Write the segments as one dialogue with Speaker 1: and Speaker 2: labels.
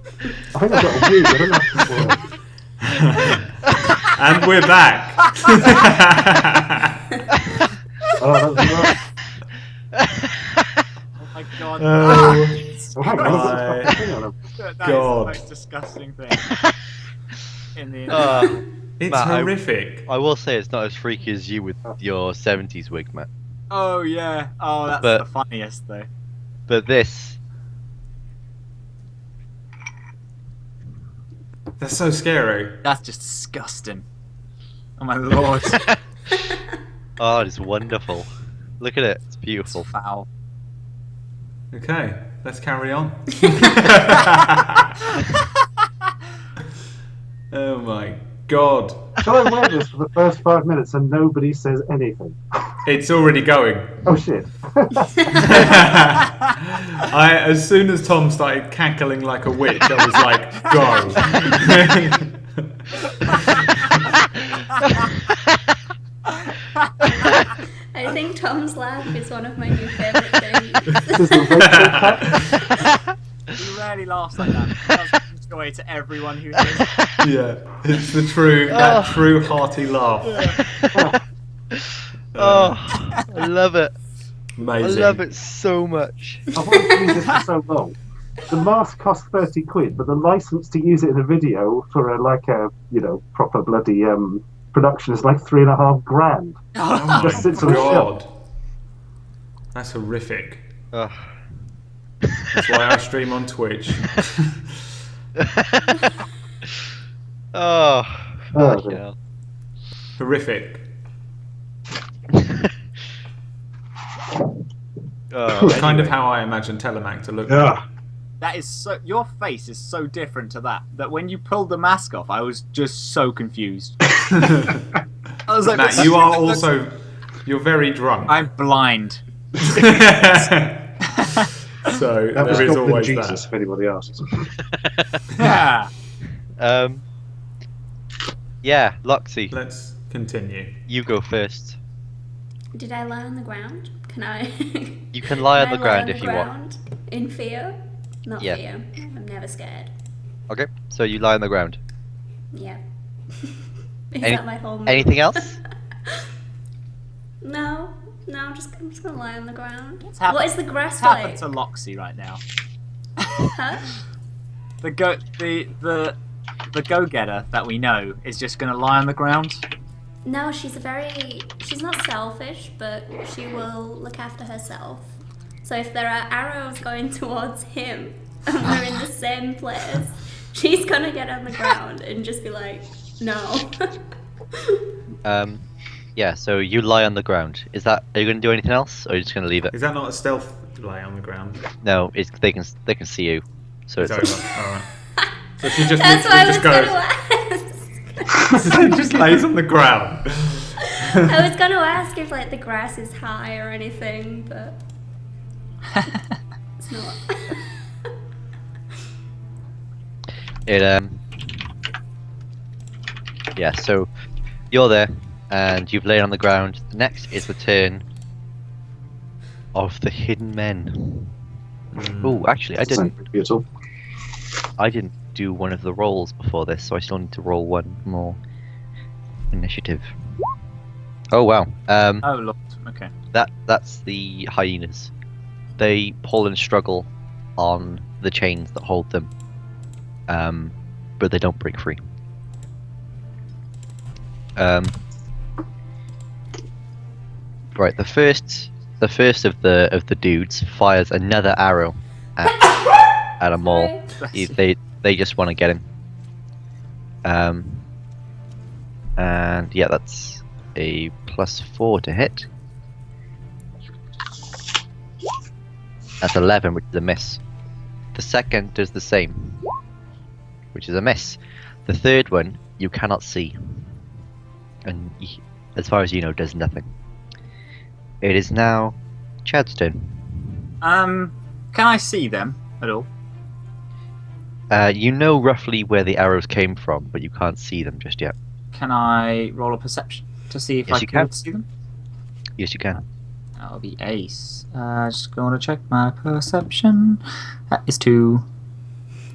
Speaker 1: I think I've got a wig. I don't know if
Speaker 2: And we're back.
Speaker 1: Oh, that's right.
Speaker 3: Oh my god.
Speaker 1: Oh, hang on.
Speaker 2: Right.
Speaker 1: Hang on.
Speaker 3: That
Speaker 2: God.
Speaker 3: is the most disgusting thing in the internet.
Speaker 2: It's
Speaker 4: Matt,
Speaker 2: horrific.
Speaker 4: I will say it's not as freaky as you with your 70s wig, Matt.
Speaker 3: Oh yeah. Oh, that's
Speaker 4: But-
Speaker 3: the funniest though.
Speaker 4: But this,
Speaker 2: That's so scary.
Speaker 3: That's just disgusting. Oh my lord.
Speaker 4: oh, it's wonderful. Look at it, it's
Speaker 3: It's
Speaker 4: beautiful.
Speaker 3: foul.
Speaker 2: Okay, let's carry on. Oh my god.
Speaker 1: Shall I wear this for the first 5 minutes and nobody says anything?
Speaker 2: It's already going.
Speaker 1: Oh shit.
Speaker 2: As soon as Tom started cackling like a witch, I was like,
Speaker 5: I think Tom's laugh is one of my new favourite things.
Speaker 1: This is the Rachel cut.
Speaker 3: He rarely laughs like that. He does bring joy to everyone who hears it.
Speaker 2: yeah, it's the that true hearty laugh.
Speaker 4: Oh, I love it.
Speaker 2: Amazing.
Speaker 4: I love it so much.
Speaker 1: I've wanted to use this for so long. The mask costs 30 quid, but the license to use it in a video for a proper bloody production is like 3.5 grand.
Speaker 2: Oh my
Speaker 1: Just sits on a
Speaker 2: god. That's horrific.
Speaker 4: Oh.
Speaker 2: That's why I stream on Twitch.
Speaker 4: Oh, fuck
Speaker 1: dear.
Speaker 4: hell.
Speaker 2: Horrific.
Speaker 4: Oh,
Speaker 2: Kind of
Speaker 4: anyway.
Speaker 2: how I imagine Telemac to look.
Speaker 1: Yeah.
Speaker 3: That is so. Your face is so different to that when you pulled the mask off, I was just so confused. I was like,
Speaker 2: Matt, you are also. You're very drunk.
Speaker 3: I'm blind.
Speaker 2: So
Speaker 1: That was
Speaker 2: there is
Speaker 1: Goblin
Speaker 2: always
Speaker 1: Jesus, if anybody asks.
Speaker 3: Yeah.
Speaker 4: Yeah, Loxy,
Speaker 2: that. Let's continue.
Speaker 4: you go first.
Speaker 5: Did I lie on the ground? Can I?
Speaker 4: You can lie on
Speaker 5: Can
Speaker 4: the
Speaker 5: I
Speaker 4: ground if you want.
Speaker 5: ground in fear? Not
Speaker 4: Yeah.
Speaker 5: fear. I'm never scared.
Speaker 4: Okay, so you lie on the ground.
Speaker 5: Yeah. Is
Speaker 4: Any-
Speaker 5: that my whole?
Speaker 4: Anything else?
Speaker 5: No. I'm just gonna lie on the ground.
Speaker 3: happened-
Speaker 5: What is the grass
Speaker 3: What's happened
Speaker 5: like?
Speaker 3: to Loxy right now?
Speaker 5: Huh?
Speaker 3: The go-getter that we know is just gonna lie on the ground.
Speaker 5: No, she's not selfish, but she will look after herself. So if there are arrows going towards him and we're in the same place, she's gonna get on the ground and just be like, no.
Speaker 4: Yeah, so you lie on the ground. Are you going to do anything else, or are you just going to leave it?
Speaker 2: Is that not a stealth lay on the ground?
Speaker 4: No, they can see you. So
Speaker 2: It's
Speaker 4: it's
Speaker 2: over. Alright. So she just
Speaker 5: That's why I was
Speaker 2: literally
Speaker 5: gonna
Speaker 2: just
Speaker 5: ask.
Speaker 2: goes. She just lays on the ground.
Speaker 5: I was gonna ask if like the grass is high or anything, but it's not.
Speaker 4: Yeah, so you're there, and you've laid on the ground. Next is the turn of the hidden men. Oh, actually, I didn't
Speaker 1: Beautiful.
Speaker 4: do one of the rolls before this, so I still need to roll one more initiative. Oh wow.
Speaker 3: Oh lord. Okay.
Speaker 4: That's the hyenas. They pull and struggle on the chains that hold them, but they don't break free. Right, the first of the dudes fires another arrow at them all.
Speaker 5: Sorry.
Speaker 4: They just want to get him. And yeah, that's a +4 to hit. That's 11, which is a miss. The second does the same, which is a miss. The third one you cannot see, and as far as you know, does nothing. It is now Chad's turn.
Speaker 3: Can I see them at all?
Speaker 4: You know roughly where the arrows came from, but you can't see them just yet.
Speaker 3: Can I roll a perception to see if
Speaker 4: Yes,
Speaker 3: I
Speaker 4: you
Speaker 3: can
Speaker 4: can.
Speaker 3: see them?
Speaker 4: Yes, you can.
Speaker 3: That'll be ace. Just going to check my perception. That is 2.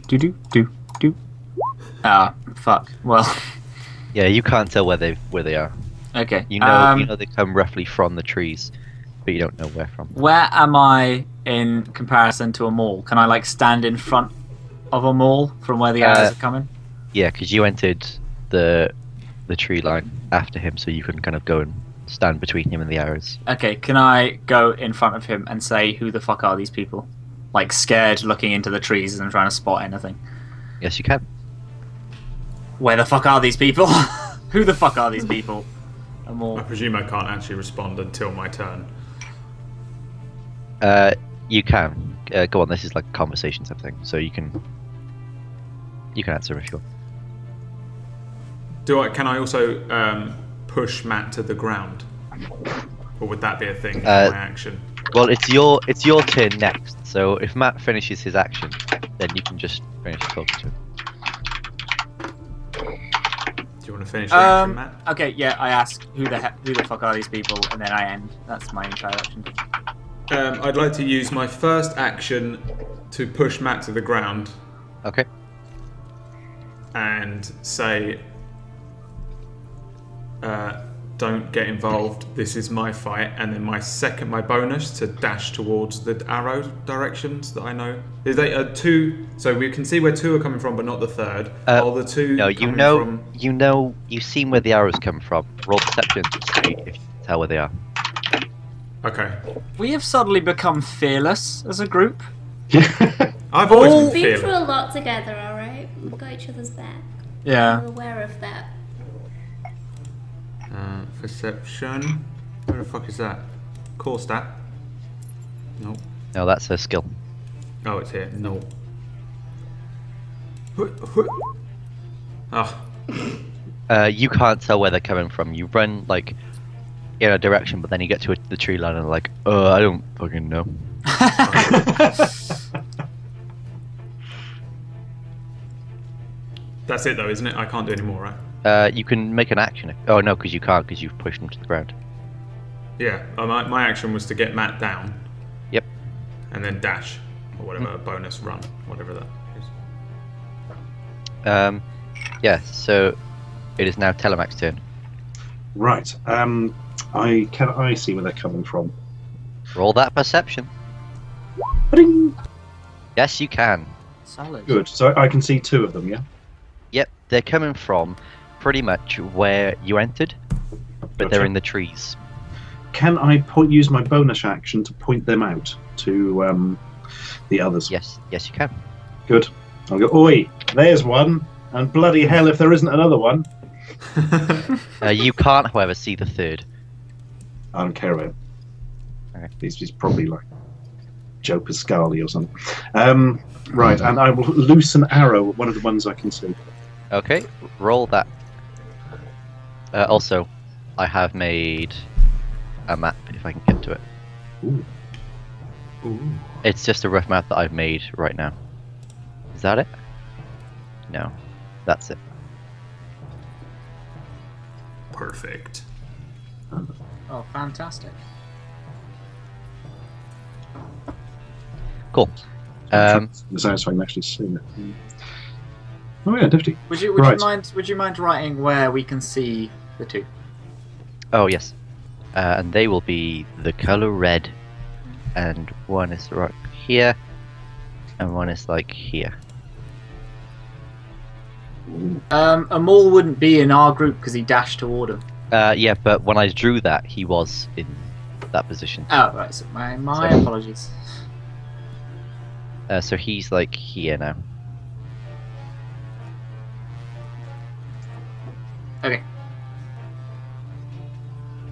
Speaker 3: Do. Ah, fuck. Well,
Speaker 4: Yeah, you can't tell where they are.
Speaker 3: okay.
Speaker 4: You know they come roughly from the trees, but you don't know where from.
Speaker 3: Where am I in comparison to a mall? Can I like stand in front of a mall from where the arrows are coming?
Speaker 4: Yeah, because you entered the tree line after him, so you can kind of go and stand between him and the arrows.
Speaker 3: Okay, can I go in front of him and say, who the fuck are these people? Like, scared, looking into the trees and trying to spot anything.
Speaker 4: Yes, you can.
Speaker 3: Where the fuck are these people? Who the fuck are these people? And
Speaker 2: I
Speaker 3: more.
Speaker 2: presume I can't actually respond until my turn.
Speaker 4: You can. Go on, this is like a conversation type thing, so you can answer if you want.
Speaker 2: Can I also push Matt to the ground? Or would that be a thing in my action?
Speaker 4: Well, it's your turn next, so if Matt finishes his action, then you can just finish talking to him.
Speaker 2: Do you want to finish your action, Matt?
Speaker 3: Okay, yeah, I ask, who the fuck are these people? And then I end. That's my entire action.
Speaker 2: I'd like to use my first action to push Matt to the ground
Speaker 4: Okay.
Speaker 2: and say, don't get involved, this is my fight, and then my bonus to dash towards the arrow directions that I know. Is they two, so we can see where two are coming from, but not the third. Are the two
Speaker 4: No,
Speaker 2: coming from...
Speaker 4: you've seen where the arrows come from. Roll perception to see if you can tell where they are.
Speaker 2: Okay.
Speaker 3: We have suddenly become fearless as a group.
Speaker 2: I've always
Speaker 5: We've
Speaker 2: been
Speaker 5: been through
Speaker 2: fearless.
Speaker 5: a lot together, alright? We've got each other's back.
Speaker 3: Yeah.
Speaker 5: We're aware of that.
Speaker 2: Perception. Where the fuck is that? Core stat? No.
Speaker 4: No, that's a skill.
Speaker 2: Oh, it's here. No. Ah.
Speaker 4: You can't tell where they're coming from. You run like in a direction, but then you get to the tree line and like, I don't fucking know.
Speaker 2: That's it though, isn't it? I can't do any more, right?
Speaker 4: You can make an action. Oh no, because you can't, because you've pushed them to the ground.
Speaker 2: Yeah. My action was to get Matt down.
Speaker 4: Yep.
Speaker 2: And then dash, or whatever, bonus run, whatever that is.
Speaker 4: Yeah. So it is now Telemach's turn.
Speaker 1: Right. Can I see where they're coming from?
Speaker 4: Roll that perception.
Speaker 1: Ba-ding!
Speaker 4: Yes, you can.
Speaker 3: Solid.
Speaker 1: Good. So I can see two of them, yeah?
Speaker 4: Yep, they're coming from pretty much where you entered, but they're
Speaker 1: Gotcha.
Speaker 4: in the trees.
Speaker 1: Can I use my bonus action to point them out to the others?
Speaker 4: Yes, you can.
Speaker 1: Good. I'll go, oi, there's one, and bloody hell if there isn't another one.
Speaker 4: You can't, however, see the third.
Speaker 1: I don't care about it.
Speaker 4: Okay.
Speaker 1: He's probably like Joe Pascali or something. Right, and I will loose an arrow at one of the ones I can see.
Speaker 4: Okay, roll that. Also, I have made a map, if I can get to it.
Speaker 1: Ooh.
Speaker 2: Ooh.
Speaker 4: It's just a rough map that I've made right now. Is that it? No, that's it.
Speaker 2: Perfect.
Speaker 3: Oh, fantastic.
Speaker 4: Cool.
Speaker 1: So I can actually see it. Oh yeah, definitely.
Speaker 3: Would you mind writing where we can see the two?
Speaker 4: Oh, yes. And they will be the color red. And one is right here. And one is like here.
Speaker 3: A mall wouldn't be in our group because he dashed toward him.
Speaker 4: Yeah, but when I drew that, he was in that position.
Speaker 3: Oh, right. So my apologies.
Speaker 4: So he's like here now.
Speaker 3: Okay.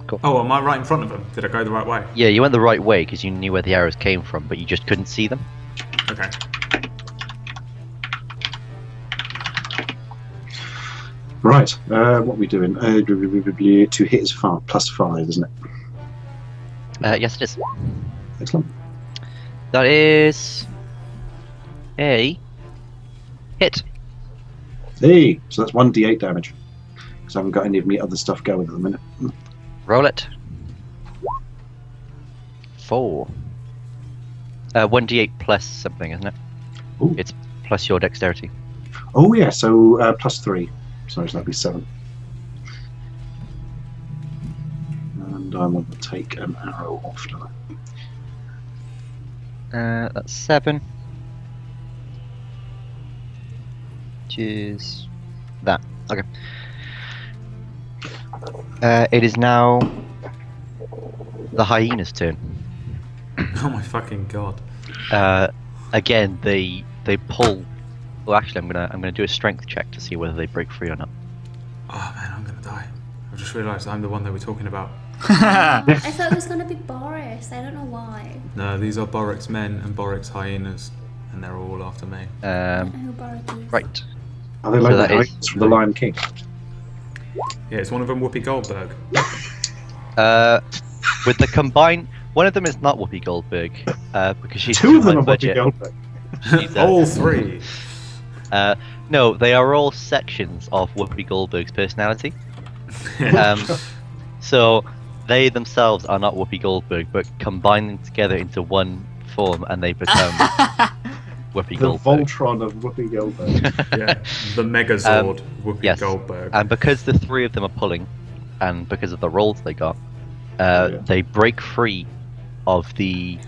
Speaker 4: Cool.
Speaker 2: Oh, am I right in front of him? Did I go the right way?
Speaker 4: Yeah, you went the right way because you knew where the arrows came from, but you just couldn't see them.
Speaker 2: Okay.
Speaker 1: Right, what are we doing? To hit is +5, isn't it?
Speaker 4: Yes, it is.
Speaker 1: Excellent.
Speaker 4: That is a hit.
Speaker 1: Hey, so that's 1d8 damage. Because I haven't got any of my other stuff going at the minute.
Speaker 4: Roll it. 4. 1d8 plus something, isn't it?
Speaker 1: Ooh.
Speaker 4: It's plus your dexterity.
Speaker 1: Oh yeah, so +3. So that'd be 7. And I want to take an arrow off now.
Speaker 4: That's 7. Which is that. Okay. It is now the hyena's turn.
Speaker 2: Oh my fucking god.
Speaker 4: Again, they pull. Well, actually, I'm gonna do a strength check to see whether they break free or not.
Speaker 2: Oh man, I'm gonna die. I just realised I'm the one they were talking about.
Speaker 5: I thought it was gonna be Boris. I don't know why.
Speaker 2: No, these are Borik's men and Borik's hyenas, and they're all after me.
Speaker 5: I don't know who Boris is.
Speaker 4: Right.
Speaker 1: Are they like
Speaker 4: So
Speaker 1: the
Speaker 4: that is-
Speaker 1: hyenas from the Lion King?
Speaker 2: Yeah, it's one of them Whoopi Goldberg.
Speaker 4: With the combined, one of them is not Whoopi Goldberg, because she's
Speaker 1: Two of them
Speaker 4: high
Speaker 1: are Whoopi
Speaker 4: budget.
Speaker 1: Goldberg.
Speaker 4: She's,
Speaker 2: All three.
Speaker 4: no, they are all sections of Whoopi Goldberg's personality. So they themselves are not Whoopi Goldberg, but combine them together into one form, and they become Whoopi
Speaker 1: The
Speaker 4: Goldberg.
Speaker 1: Voltron of Whoopi Goldberg.
Speaker 2: Yeah, the Megazord Whoopi
Speaker 4: yes.
Speaker 2: Goldberg.
Speaker 4: And because the three of them are pulling, and because of the rolls they got, they break free of the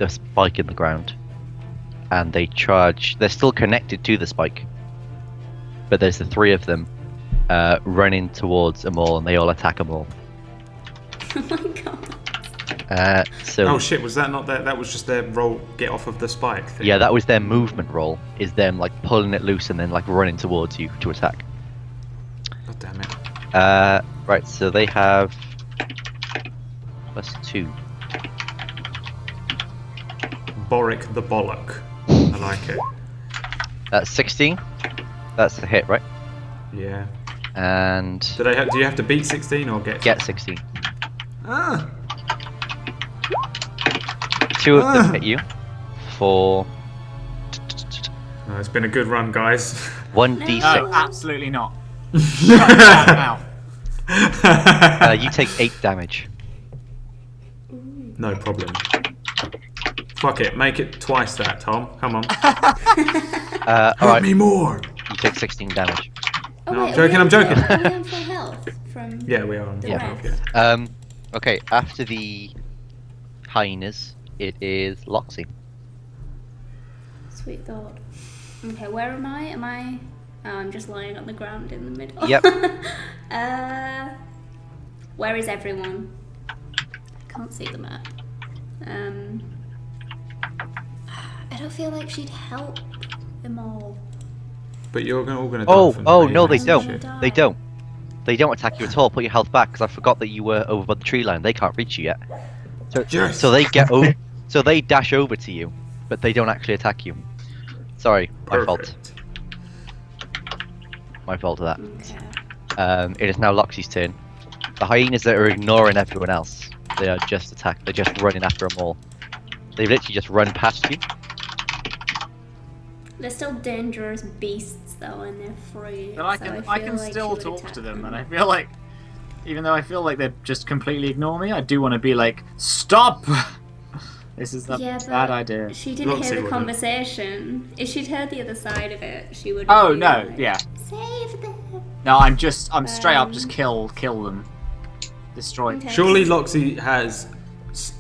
Speaker 4: spike in the ground, and they charge. They're still connected to the spike, but there's the three of them running towards them all, and they all attack them all.
Speaker 5: Oh my god.
Speaker 4: So
Speaker 2: Oh shit, was that not that? That was just their roll, get off of the spike thing.
Speaker 4: yeah, that was their movement roll. Is them like pulling it loose and then like running towards you to attack.
Speaker 2: God damn it.
Speaker 4: Right, so they have +2.
Speaker 2: Borik the Bollock. I like it.
Speaker 4: That's 16. That's a hit, right?
Speaker 2: Yeah.
Speaker 4: And
Speaker 2: Do you have to beat 16 or get?
Speaker 4: 16.
Speaker 2: Ah!
Speaker 4: 2 of them hit you for
Speaker 2: Oh, it's been a good run, guys.
Speaker 4: 1d6.
Speaker 3: No, absolutely not. Shut that mouth.
Speaker 4: You take 8 damage.
Speaker 2: No problem. Fuck it, make it twice that, Tom. Come on.
Speaker 4: Alright,
Speaker 2: Hurt me more.
Speaker 4: you take 16 damage.
Speaker 5: Oh,
Speaker 2: No,
Speaker 5: wait,
Speaker 2: I'm joking.
Speaker 5: Are we on full health from?
Speaker 2: Yeah, we are on
Speaker 5: The
Speaker 2: full
Speaker 5: rest.
Speaker 2: health, yeah.
Speaker 4: Okay, after the hyenas, it is Loxy.
Speaker 5: Sweet thought. Okay, where am I? Oh, I'm just lying on the ground in the middle.
Speaker 4: Yep.
Speaker 5: Where is everyone? I can't see the map. I don't feel like she'd help them all.
Speaker 2: But you're all gonna die from the
Speaker 4: No, they
Speaker 2: hyenas and
Speaker 4: don't.
Speaker 2: shit.
Speaker 4: They don't. They don't attack you at all. Put your health back, because I forgot that you were over by the tree line. They can't reach you yet.
Speaker 2: Yes.
Speaker 4: So they get over. So they dash over to you, but they don't actually attack you. Sorry, my fault.
Speaker 2: Perfect.
Speaker 4: My fault of that.
Speaker 5: Okay.
Speaker 4: It is now Loxy's turn. The hyenas that are ignoring everyone else, they are just attack. They're just running after them all. They've literally just run past you.
Speaker 5: They're still dangerous beasts though, and they're free.
Speaker 3: But I
Speaker 5: so
Speaker 3: can
Speaker 5: feel like
Speaker 3: still
Speaker 5: she would
Speaker 3: talk
Speaker 5: attack
Speaker 3: to them, and I feel like, even though I feel like they just completely ignore me, I do want to be like, stop! This is a
Speaker 5: Yeah,
Speaker 3: bad
Speaker 5: but
Speaker 3: idea.
Speaker 5: She didn't
Speaker 2: Roxy
Speaker 5: hear the
Speaker 2: wouldn't.
Speaker 5: conversation. If she'd heard the other side of it, she would.
Speaker 3: Oh
Speaker 5: be
Speaker 3: no,
Speaker 5: like,
Speaker 3: yeah.
Speaker 5: Save them.
Speaker 3: No, I'm straight up just kill them. Destroy.
Speaker 5: Okay.
Speaker 2: Surely Loxy has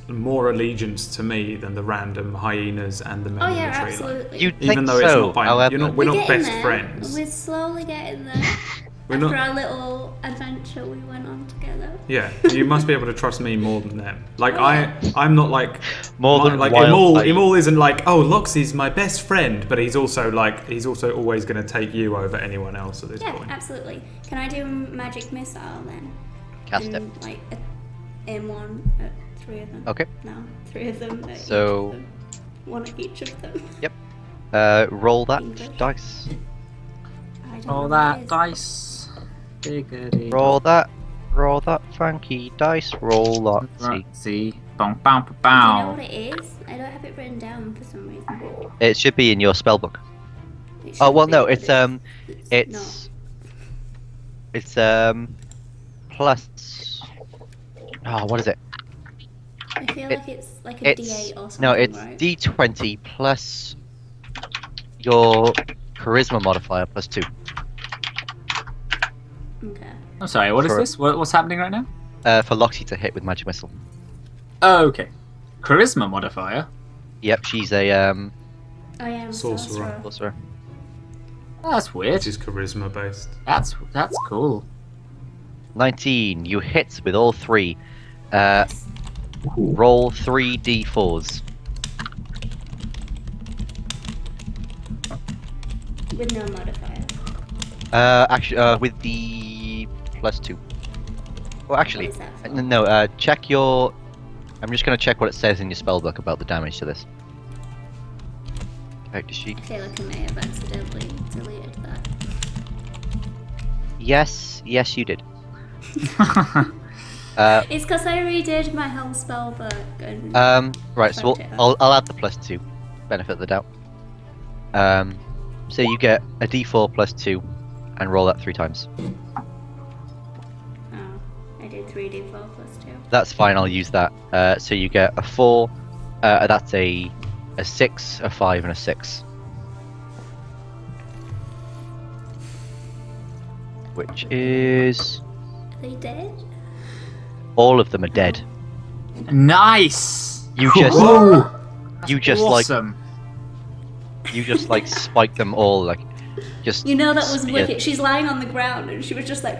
Speaker 2: more allegiance to me than the random hyenas and the men
Speaker 5: Oh
Speaker 2: in
Speaker 5: yeah,
Speaker 2: the tree line.
Speaker 5: absolutely.
Speaker 4: You'd
Speaker 2: Even
Speaker 4: think
Speaker 2: though
Speaker 4: so.
Speaker 2: it's not by
Speaker 4: However,
Speaker 2: we're not
Speaker 5: getting
Speaker 2: best
Speaker 5: there.
Speaker 2: friends.
Speaker 5: We're slowly getting there.
Speaker 2: We're
Speaker 5: After
Speaker 2: not.
Speaker 5: our little adventure we went on together.
Speaker 2: Yeah, you must be able to trust me more than them. Like I'm not like
Speaker 4: More than
Speaker 2: like
Speaker 4: wild
Speaker 2: Imul isn't like, oh, Loxy's my best friend, but he's also always going to take you over anyone else at this
Speaker 5: Yeah,
Speaker 2: point.
Speaker 5: absolutely. Can I do magic missile then?
Speaker 4: Cast it.
Speaker 5: And, like aim one at 3 of them.
Speaker 4: Okay.
Speaker 5: No, 3 of them. At
Speaker 4: So-
Speaker 5: each of them. 1 at each of them.
Speaker 4: Roll that
Speaker 5: English.
Speaker 4: dice.
Speaker 5: I don't
Speaker 3: Roll
Speaker 5: know what it
Speaker 3: that
Speaker 5: is.
Speaker 3: dice. Diggity.
Speaker 4: Roll that. Roll that funky dice. Roll Loxy.
Speaker 3: Right, see. Bow, bow,
Speaker 5: Do you know
Speaker 3: bow.
Speaker 5: what it is? I don't have it written down for some reason.
Speaker 4: It should be in your spellbook.
Speaker 5: It
Speaker 4: Oh
Speaker 5: should
Speaker 4: well,
Speaker 5: be,
Speaker 4: no,
Speaker 5: but
Speaker 4: it's plus. Oh, what is it?
Speaker 5: I feel
Speaker 4: it-
Speaker 5: like it's like a
Speaker 4: It's
Speaker 5: D8 or something.
Speaker 4: no, it's
Speaker 5: right?
Speaker 4: D20 plus your charisma modifier +2.
Speaker 5: Okay.
Speaker 3: I'm sorry, what is
Speaker 4: For-
Speaker 3: this? What's happening right now?
Speaker 4: For Loxy to hit with magic missile.
Speaker 3: Oh, okay. Charisma modifier?
Speaker 4: Yep, she's a
Speaker 5: I am
Speaker 2: Sorcerer.
Speaker 4: sorcerer.
Speaker 3: Oh, that's weird.
Speaker 2: Which is charisma based.
Speaker 3: That's cool.
Speaker 4: 19. You hit with all 3. Roll 3d4s.
Speaker 5: With no modifier.
Speaker 4: Actually, with the +2. Well, actually,
Speaker 5: What is that for?
Speaker 4: no. Check your. I'm just gonna check what it says in your spellbook about the damage to this. Character sheet.
Speaker 5: I feel like I may have accidentally deleted that.
Speaker 4: Yes, you did.
Speaker 5: It's because I redid my whole spell book and
Speaker 4: Right. So
Speaker 5: Fucked it up.
Speaker 4: I'll add the +2. Benefit of the doubt. So you get a d4 +2, and roll that 3 times.
Speaker 5: oh, I did 3d4 plus 2.
Speaker 4: That's fine. I'll use that. So you get a 4. That's a 6, a 5, and a 6. Which is
Speaker 5: Are they dead?
Speaker 4: all of them are dead.
Speaker 3: Nice!
Speaker 4: You just
Speaker 1: Whoa!
Speaker 4: you just
Speaker 3: Awesome.
Speaker 4: like spike them all like just.
Speaker 5: You know that was
Speaker 4: yeah,
Speaker 5: wicked. She's lying on the ground and she was just like.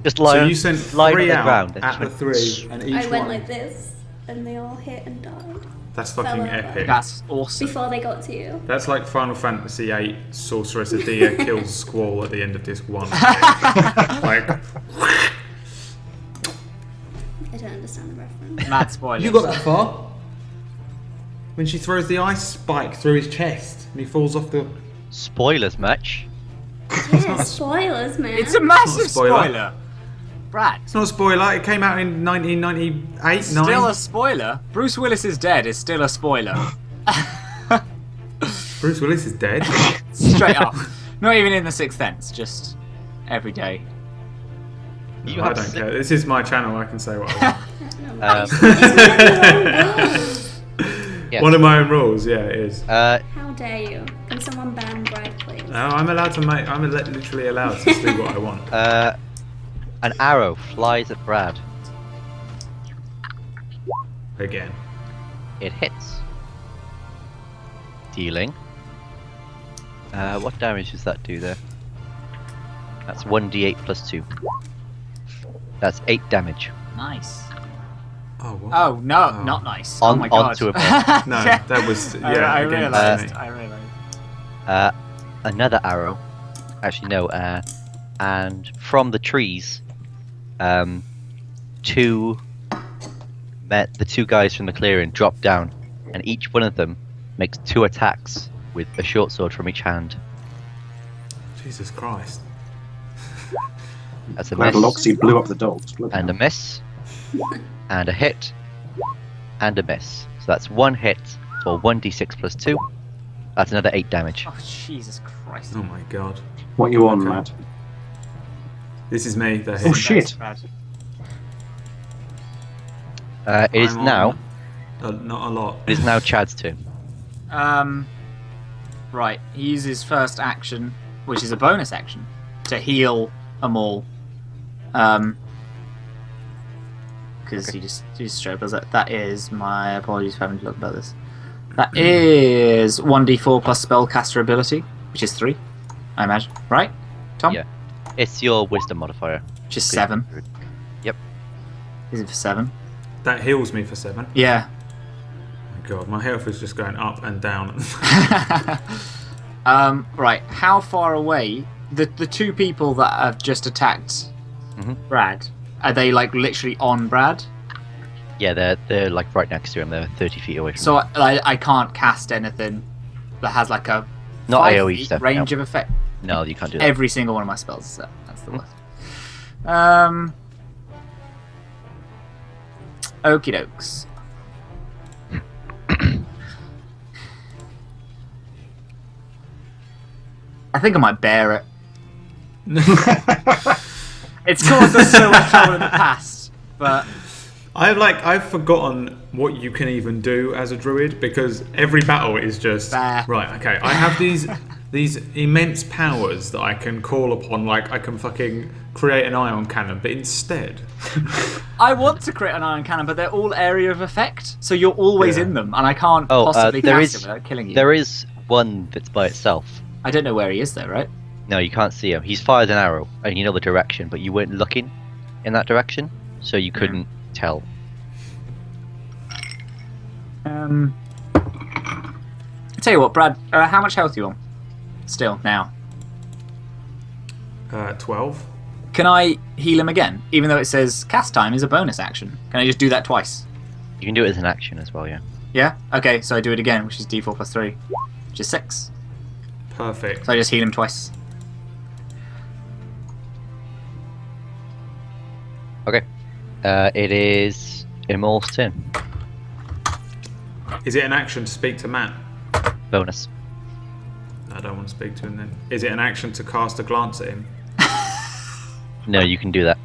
Speaker 4: Just lie.
Speaker 2: So you sent
Speaker 4: lie on
Speaker 2: 3
Speaker 4: the
Speaker 2: out
Speaker 4: ground and
Speaker 2: at the
Speaker 4: just
Speaker 2: 3, and each
Speaker 5: I went
Speaker 2: one.
Speaker 5: like this, and they all hit and died
Speaker 2: That's fucking
Speaker 5: fell over.
Speaker 2: epic.
Speaker 3: That's awesome.
Speaker 5: before they got to you.
Speaker 2: That's like Final Fantasy VIII Sorceress Adia kills Squall at the end of disc 1. Like,
Speaker 5: I don't understand the reference.
Speaker 3: Mad spoilers.
Speaker 2: you got that far? When she throws the ice spike through his chest and he falls off the.
Speaker 4: Spoilers much.
Speaker 5: Yeah, spoilers, man.
Speaker 3: It's a massive
Speaker 2: spoiler.
Speaker 3: spoiler. Brad.
Speaker 2: It's not a spoiler, it came out in 1998,
Speaker 3: Still
Speaker 2: 9.
Speaker 3: a spoiler. Bruce Willis is dead is still a spoiler.
Speaker 2: Bruce Willis is dead.
Speaker 3: Straight up. Not even in The Sixth Sense, just every day.
Speaker 4: You
Speaker 2: I
Speaker 4: have
Speaker 2: don't
Speaker 4: six-
Speaker 2: care. This is my channel, I can say what I want.
Speaker 4: Um, yes.
Speaker 2: One of my own rules, yeah, it is.
Speaker 5: How dare you? Can someone ban Brad, please?
Speaker 2: No, I'm allowed to make. I'm literally allowed to do what I want.
Speaker 4: An arrow flies at Brad.
Speaker 2: Again.
Speaker 4: It hits. Dealing. What damage does that do there? That's 1d8 +2. That's 8 damage.
Speaker 3: Nice.
Speaker 2: Oh, what?
Speaker 3: Oh, no,
Speaker 2: Oh.
Speaker 3: not nice.
Speaker 4: On-
Speaker 3: oh my god.
Speaker 4: onto a
Speaker 2: No,
Speaker 3: Yeah.
Speaker 2: that was. Yeah,
Speaker 3: I
Speaker 2: again,
Speaker 3: realised.
Speaker 2: for me.
Speaker 3: I realised.
Speaker 4: Another arrow. Actually, no. And from the trees, the 2 guys from the clearing drop down, and each one of them makes 2 attacks with a short sword from each hand.
Speaker 2: Jesus Christ.
Speaker 4: That's a
Speaker 1: Glad
Speaker 4: miss,
Speaker 1: Loxy blew up the dogs. Bloody
Speaker 4: and a
Speaker 1: hell.
Speaker 4: miss, and a hit, and a miss. So that's 1 hit for 1d6 +2. That's another 8 damage.
Speaker 3: Oh, Jesus Christ.
Speaker 2: Oh my god.
Speaker 1: What you on,
Speaker 2: Okay.
Speaker 1: Matt?
Speaker 2: This is me. The
Speaker 1: Oh,
Speaker 2: hit.
Speaker 1: shit.
Speaker 3: Brad.
Speaker 4: It is
Speaker 2: I'm on-
Speaker 4: now.
Speaker 2: Not a lot.
Speaker 4: It is now Chad's turn.
Speaker 3: Right. He uses first action, which is a bonus action, to heal them all. Because he just straight up does that. That is my apologies for having to look about this. That is 1d4 plus spellcaster ability, which is 3, I imagine. Right, Tom?
Speaker 4: Yeah. It's your wisdom modifier.
Speaker 3: Which is 7.
Speaker 4: Yep.
Speaker 3: Is it for 7?
Speaker 2: That heals me for 7.
Speaker 3: Yeah.
Speaker 2: Oh my god, my health is just going up and down.
Speaker 3: Right. How far away? The 2 people that have just attacked
Speaker 4: Mhm.
Speaker 3: Brad, are they like literally on Brad?
Speaker 4: Yeah, they're like right next to him. They're 30 feet away from
Speaker 3: So
Speaker 4: him.
Speaker 3: I can't cast anything that has like a
Speaker 4: Not
Speaker 3: 5
Speaker 4: AoE
Speaker 3: feet
Speaker 4: stuff,
Speaker 3: range
Speaker 4: no.
Speaker 3: of effect.
Speaker 4: No, you can't do that.
Speaker 3: Every single one of my spells is that. That's the worst. Okie dokes. I think I might bear it. It's caused us so much trouble in the past, but
Speaker 2: I've forgotten what you can even do as a druid because every battle is just
Speaker 3: Bah.
Speaker 2: right. Okay, I have these immense powers that I can call upon. Like I can fucking create an ion cannon, but instead,
Speaker 3: I want to create an iron cannon, but they're all area of effect, so you're always
Speaker 2: Yeah.
Speaker 3: in them, and I can't
Speaker 4: Oh,
Speaker 3: possibly
Speaker 4: there
Speaker 3: cast
Speaker 4: is
Speaker 3: it without killing you.
Speaker 4: there is one that's by itself.
Speaker 3: I don't know where he is though, right?
Speaker 4: No, you can't see him. He's fired an arrow, and you know the direction, but you weren't looking in that direction, so you couldn't tell.
Speaker 3: I tell you what, Brad, how much health are you on? Still, now.
Speaker 2: 12.
Speaker 3: Can I heal him again? Even though it says cast time is a bonus action. Can I just do that twice?
Speaker 4: You can do it as an action as well, yeah.
Speaker 3: Yeah? Okay, so I do it again, which is d4 plus 3, which is 6.
Speaker 2: Perfect.
Speaker 3: So I just heal him twice.
Speaker 4: Okay. It is Imol's turn.
Speaker 2: Is it an action to speak to Matt?
Speaker 4: Bonus.
Speaker 2: I don't want to speak to him then. Is it an action to cast a glance at him?
Speaker 4: No, you can do that.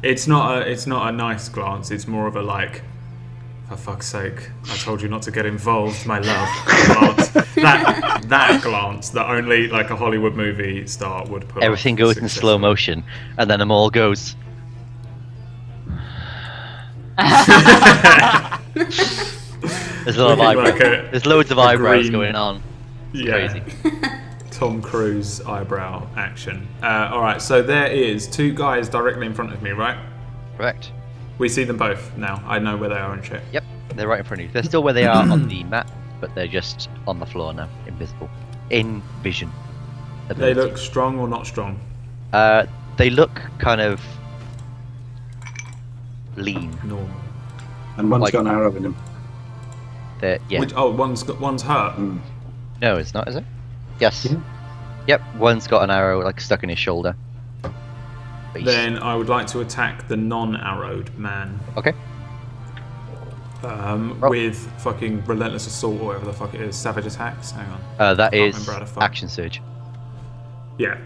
Speaker 2: It's not a nice glance. It's more of a like, for fuck's sake, I told you not to get involved, my love. Glance. That glance that only like a Hollywood movie star would put.
Speaker 4: Everything goes in slow motion, and then Imol goes. There's a lot of eyebrows. There's loads of eyebrows
Speaker 2: green-
Speaker 4: going on. It's crazy.
Speaker 2: Tom Cruise eyebrow action. Alright, so there is 2 guys directly in front of me, right?
Speaker 4: Correct.
Speaker 2: We see them both now. I know where they are and shit.
Speaker 4: Yep, they're right in front of you. They're still where they are on the map, but they're just on the floor now, invisible. In vision.
Speaker 2: They
Speaker 4: ability.
Speaker 2: look strong or not strong?
Speaker 4: They look kind of lean.
Speaker 2: Normal.
Speaker 1: And one's
Speaker 4: Like-
Speaker 1: got an arrow in him.
Speaker 4: Yeah.
Speaker 2: One's hurt.
Speaker 4: No, it's not, is it? Yes.
Speaker 1: Yeah.
Speaker 4: Yep, one's got an arrow like stuck in his shoulder. But he's-
Speaker 2: Then I would like to attack the non-arrowed man.
Speaker 4: Okay.
Speaker 2: With fucking relentless assault or whatever the fuck it is. Savage attacks. Hang on.
Speaker 4: That
Speaker 2: Can't
Speaker 4: is
Speaker 2: remember how to fuck.
Speaker 4: action surge.
Speaker 2: Yeah.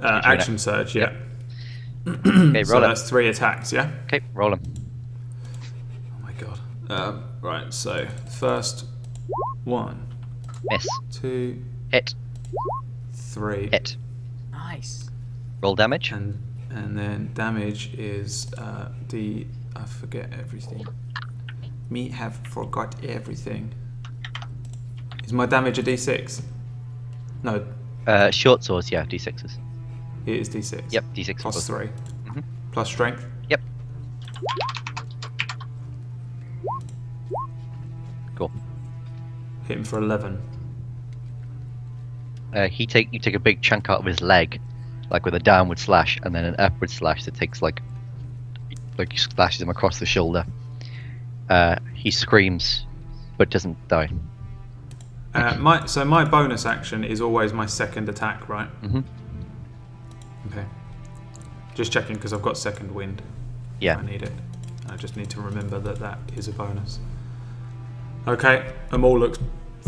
Speaker 4: do
Speaker 2: Action
Speaker 4: that.
Speaker 2: surge. Yeah.
Speaker 4: Okay,
Speaker 2: So
Speaker 4: roll him.
Speaker 2: that's 3 attacks. Yeah.
Speaker 4: Okay, roll him.
Speaker 2: Oh my god. Right. So first 1,
Speaker 4: Miss.
Speaker 2: 2,
Speaker 4: Hit.
Speaker 2: 3,
Speaker 4: Hit.
Speaker 3: Nice.
Speaker 4: Roll damage.
Speaker 2: and then damage is I forget everything. Me have forgot everything. Is my damage a d6? No,
Speaker 4: Short swords, yeah, d6s.
Speaker 2: it is d6.
Speaker 4: Yep, d6
Speaker 2: Plus 3.
Speaker 4: Mhm.
Speaker 2: Plus strength.
Speaker 4: Yep. Cool.
Speaker 2: Hit him for 11.
Speaker 4: You take a big chunk out of his leg, like with a downward slash, and then an upward slash that takes like slashes him across the shoulder. He screams, but doesn't die.
Speaker 2: My bonus action is always my second attack, right?
Speaker 4: Mhm.
Speaker 2: Okay. Just checking because I've got second wind.
Speaker 4: Yeah.
Speaker 2: I need it. I just need to remember that is a bonus. Okay. Amol looks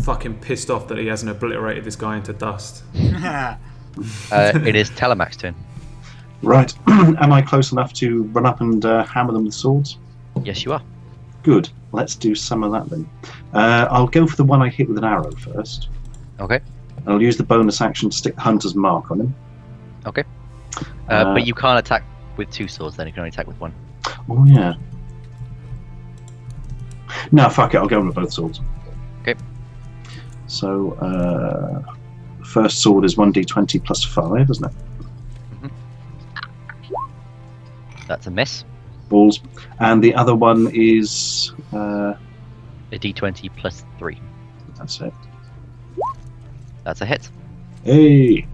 Speaker 2: fucking pissed off that he hasn't obliterated this guy into dust.
Speaker 4: It is Telemach's turn.
Speaker 1: Right. Am I close enough to run up and hammer them with swords?
Speaker 4: Yes, you are.
Speaker 1: Good. Let's do some of that then. I'll go for the one I hit with an arrow first.
Speaker 4: Okay.
Speaker 1: I'll use the bonus action to stick the hunter's mark on him.
Speaker 4: Okay. But you can't attack with 2 swords. Then you can only attack with 1.
Speaker 1: Oh yeah. No, fuck it. I'll go in with both swords.
Speaker 4: Okay.
Speaker 1: So the first sword is 1d20 plus 5, isn't it?
Speaker 4: That's a miss.
Speaker 1: Balls. And the other one is
Speaker 4: A d20 plus 3.
Speaker 1: that's it.
Speaker 4: That's a hit.
Speaker 1: Hey.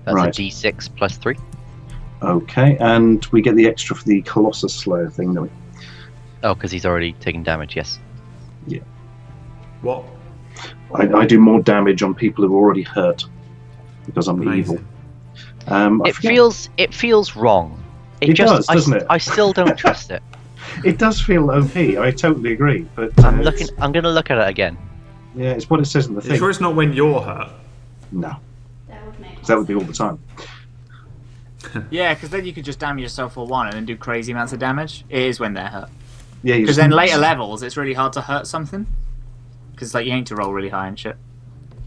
Speaker 4: That's
Speaker 1: Right.
Speaker 4: a d6 plus 3.
Speaker 1: Okay, and we get the extra for the Colossus Slayer thing, don't we?
Speaker 4: Oh, because he's already taken damage. Yes.
Speaker 2: What?
Speaker 1: I do more damage on people who are already hurt because I'm evil.
Speaker 2: Amazing.
Speaker 1: I
Speaker 4: It
Speaker 1: forget-
Speaker 4: feels wrong.
Speaker 1: It does, doesn't it?
Speaker 4: I still don't trust it.
Speaker 1: It does feel OP. I totally agree, but
Speaker 4: I'm gonna look at it again.
Speaker 1: Yeah, it's what it says in the
Speaker 2: You
Speaker 1: thing.
Speaker 2: sure it's not when you're hurt?
Speaker 1: No,
Speaker 5: That would make
Speaker 1: 'cause that would be all the time.
Speaker 3: Yeah, because then you could just damage yourself for 1 and then do crazy amounts of damage. It is when they're hurt.
Speaker 1: Yeah,
Speaker 3: Because then later levels, it's really hard to hurt something. Because like you need to roll really high and shit.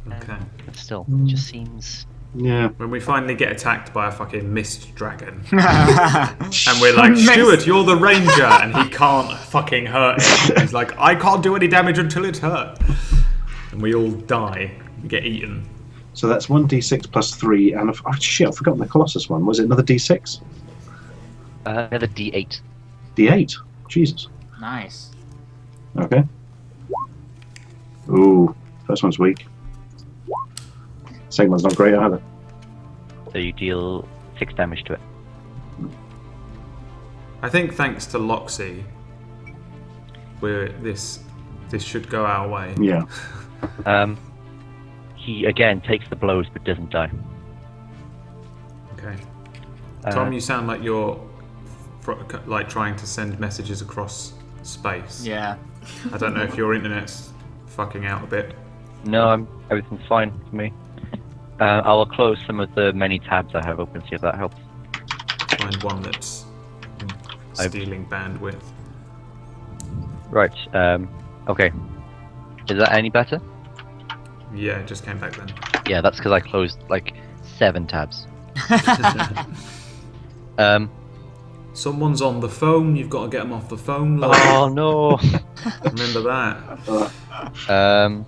Speaker 2: Okay.
Speaker 4: But still, it just seems.
Speaker 1: Yeah.
Speaker 2: When we finally get attacked by a fucking mist dragon, and we're like, Stuart, you're the ranger, and he can't fucking hurt it. He's like, I can't do any damage until it's hurt. And we all die. We get eaten.
Speaker 1: So that's 1d6 plus 3, and shit, I've forgotten the Colossus one. Was it another d6?
Speaker 4: Another D8.
Speaker 1: D8. Jesus.
Speaker 3: Nice.
Speaker 1: Okay. Ooh, first one's weak. Second one's not great either.
Speaker 4: So you deal 6 damage to it.
Speaker 2: I think thanks to Loxy, this should go our way.
Speaker 1: Yeah.
Speaker 4: He again takes the blows but doesn't die.
Speaker 2: Okay. Tom, you sound like you're like trying to send messages across space.
Speaker 3: Yeah.
Speaker 2: I don't know if your internet's fucking out a bit.
Speaker 4: No, everything's fine for me. I will close some of the many tabs I have open, see if that helps.
Speaker 2: Find one that's stealing bandwidth.
Speaker 4: Right, okay. Is that any better?
Speaker 2: Yeah, it just came back then.
Speaker 4: Yeah, that's because I closed like 7 tabs.
Speaker 2: Someone's on the phone, you've got to get them off the phone.
Speaker 4: Oh no!
Speaker 2: Remember that.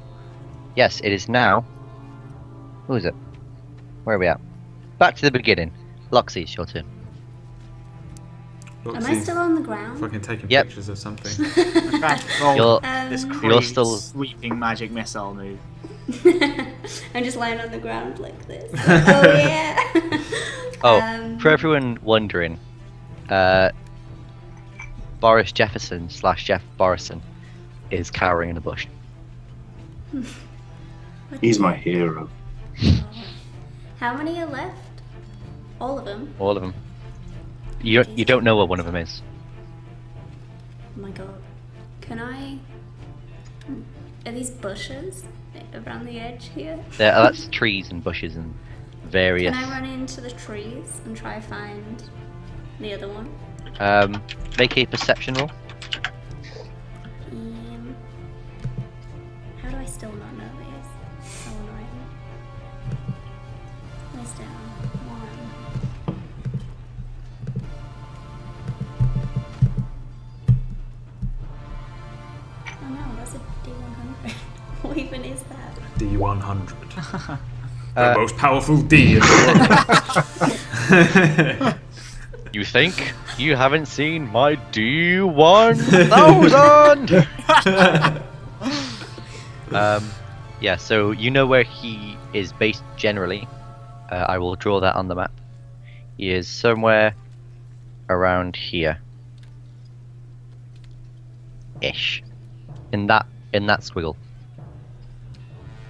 Speaker 4: Yes, it is now. Who is it? Where are we at? Back to the beginning. Loxy, it's your turn.
Speaker 5: Am I still on the ground?
Speaker 2: Fucking taking
Speaker 4: Yep.
Speaker 2: pictures of something.
Speaker 3: Roll
Speaker 4: You're-
Speaker 3: this
Speaker 5: Um,
Speaker 3: crazy
Speaker 4: you're still-
Speaker 3: sweeping magic missile move.
Speaker 5: I'm just lying on the ground like this. Oh yeah.
Speaker 4: Oh, for everyone wondering, Boris Jefferson / Jeff Borison is cowering in a bush.
Speaker 1: He's my hero.
Speaker 5: How many are left? All of them?
Speaker 4: All of them. You don't know what one of them is.
Speaker 5: Oh my god. Can I... Are these bushes around the edge here?
Speaker 4: That's trees and bushes and various.
Speaker 5: Can I run into the trees and try find the other one?
Speaker 4: Make a perception roll.
Speaker 5: How do I still not know this? So annoying. Wisdom. 1. Oh no, that's a D100. What even is that?
Speaker 2: D100. The
Speaker 4: Uh,
Speaker 2: most powerful D in the world.
Speaker 4: You think you haven't seen my D1000? Yeah, so you know where he is based generally. I will draw that on the map. He is somewhere around here. Ish. In that squiggle.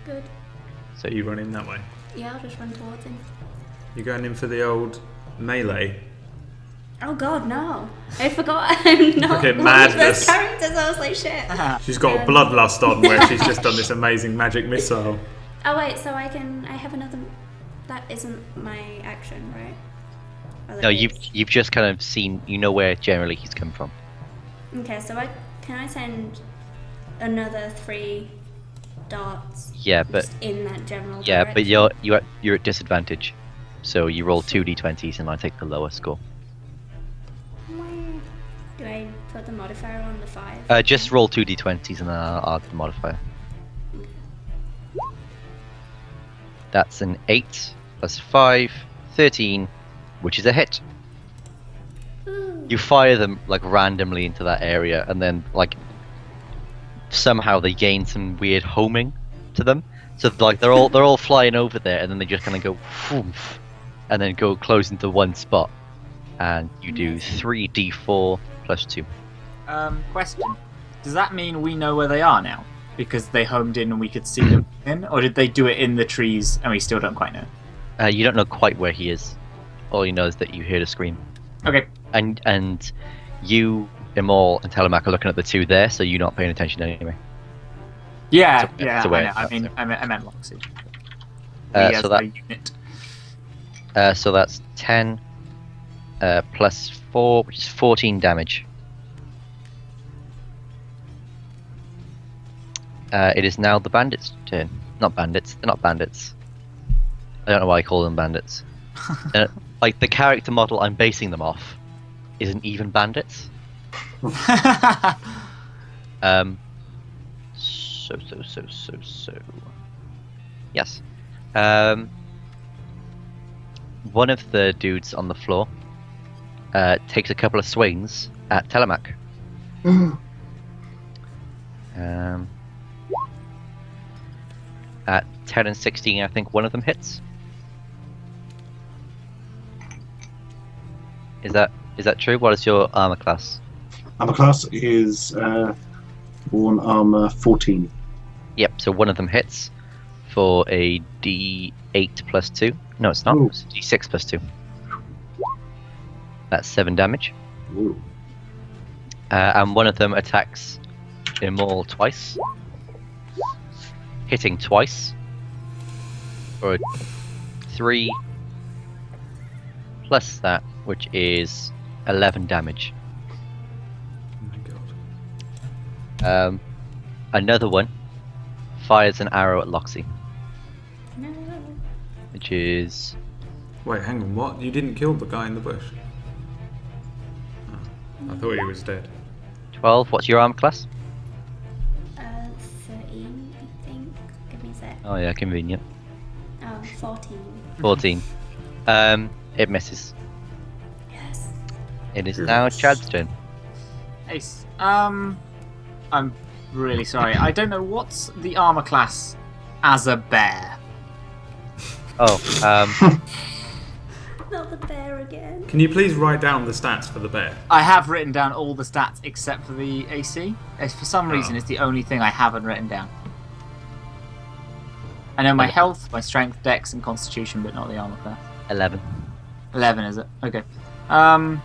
Speaker 5: Good.
Speaker 2: So you run in that way.
Speaker 5: Yeah, I'll just run towards him.
Speaker 2: You're going in for the old melee.
Speaker 5: Oh god, no. I forgot I'm not
Speaker 2: Okay,
Speaker 5: one
Speaker 2: madness.
Speaker 5: of those characters. I was like, shit.
Speaker 2: She's got a bloodlust on where she's just done this amazing magic missile.
Speaker 5: Oh wait, so I have another... That isn't my action, right? Or
Speaker 4: No,
Speaker 5: that
Speaker 4: you've
Speaker 5: is?
Speaker 4: just kind of seen. You know where generally he's come from.
Speaker 5: Okay, so can I send another 3 darts
Speaker 4: Yeah, but
Speaker 5: just in that general
Speaker 4: yeah, but
Speaker 5: direction?
Speaker 4: you're at disadvantage. So you roll 2d20s and I take the lower score.
Speaker 5: Do I put the modifier on the 5?
Speaker 4: Just roll 2d20s and then I'll add the modifier. That's an 8 plus 5, 13, which is a hit.
Speaker 5: Ooh.
Speaker 4: You fire them like randomly into that area, and then like somehow they gain some weird homing to them. So like they're all flying over there, and then they just kind of go, whoomph, and then go close into one spot, and you do 3d4 plus 2.
Speaker 3: Question. Does that mean we know where they are now? Because they homed in and we could see them in? Or did they do it in the trees and we still don't quite know?
Speaker 4: You don't know quite where he is. All you know is that you heard a scream.
Speaker 3: Okay.
Speaker 4: And you, Imal, and Telemac are looking at the two there, so you're not paying attention anyway.
Speaker 3: Yeah,
Speaker 4: So-
Speaker 3: yeah,
Speaker 4: so
Speaker 3: I
Speaker 4: wait,
Speaker 3: know. I
Speaker 4: that's
Speaker 3: mean,
Speaker 4: it.
Speaker 3: I meant Loxy.
Speaker 4: So that
Speaker 3: unit.
Speaker 4: so that's 10, plus 4, which is 14 damage. It is now the bandits' turn. Not bandits. They're not bandits. I don't know why I call them bandits. Like the character model I'm basing them off isn't even bandits. So. Yes. One of the dudes on the floor takes a couple of swings at Telemac. At 10 and 16, I think one of them hits. Is that true? What is your armor class?
Speaker 1: Armor class is Born Armor 14.
Speaker 4: Yep, so one of them hits for a D8 plus 2. No, it's not.
Speaker 1: Ooh.
Speaker 4: It's D6 plus 2. That's 7 damage.
Speaker 1: Ooh.
Speaker 4: And one of them attacks Immoral twice. Hitting twice. For a 3 plus that, which is 11 damage.
Speaker 2: Oh my god.
Speaker 4: Another one fires an arrow at Loxy,
Speaker 5: No.
Speaker 4: which is
Speaker 2: Wait, hang on, what? You didn't kill the guy in the bush? Oh, I thought he was dead.
Speaker 4: 12. What's your armor class?
Speaker 5: 13, I think. Give me a sec.
Speaker 4: Oh yeah, convenient.
Speaker 5: Oh, 14.
Speaker 4: 14. It misses.
Speaker 5: Yes.
Speaker 4: It is now Chad's turn.
Speaker 3: Ace. I'm really sorry. I don't know what's the armor class as a bear.
Speaker 4: Oh,
Speaker 5: Not the bear again.
Speaker 2: Can you please write down the stats for the bear?
Speaker 3: I have written down all the stats except for the AC. For some reason,
Speaker 2: Oh.
Speaker 3: it's the only thing I haven't written down. I know my health, my strength, dex, and constitution, but not the armor class.
Speaker 4: 11.
Speaker 3: 11, is it? Okay. I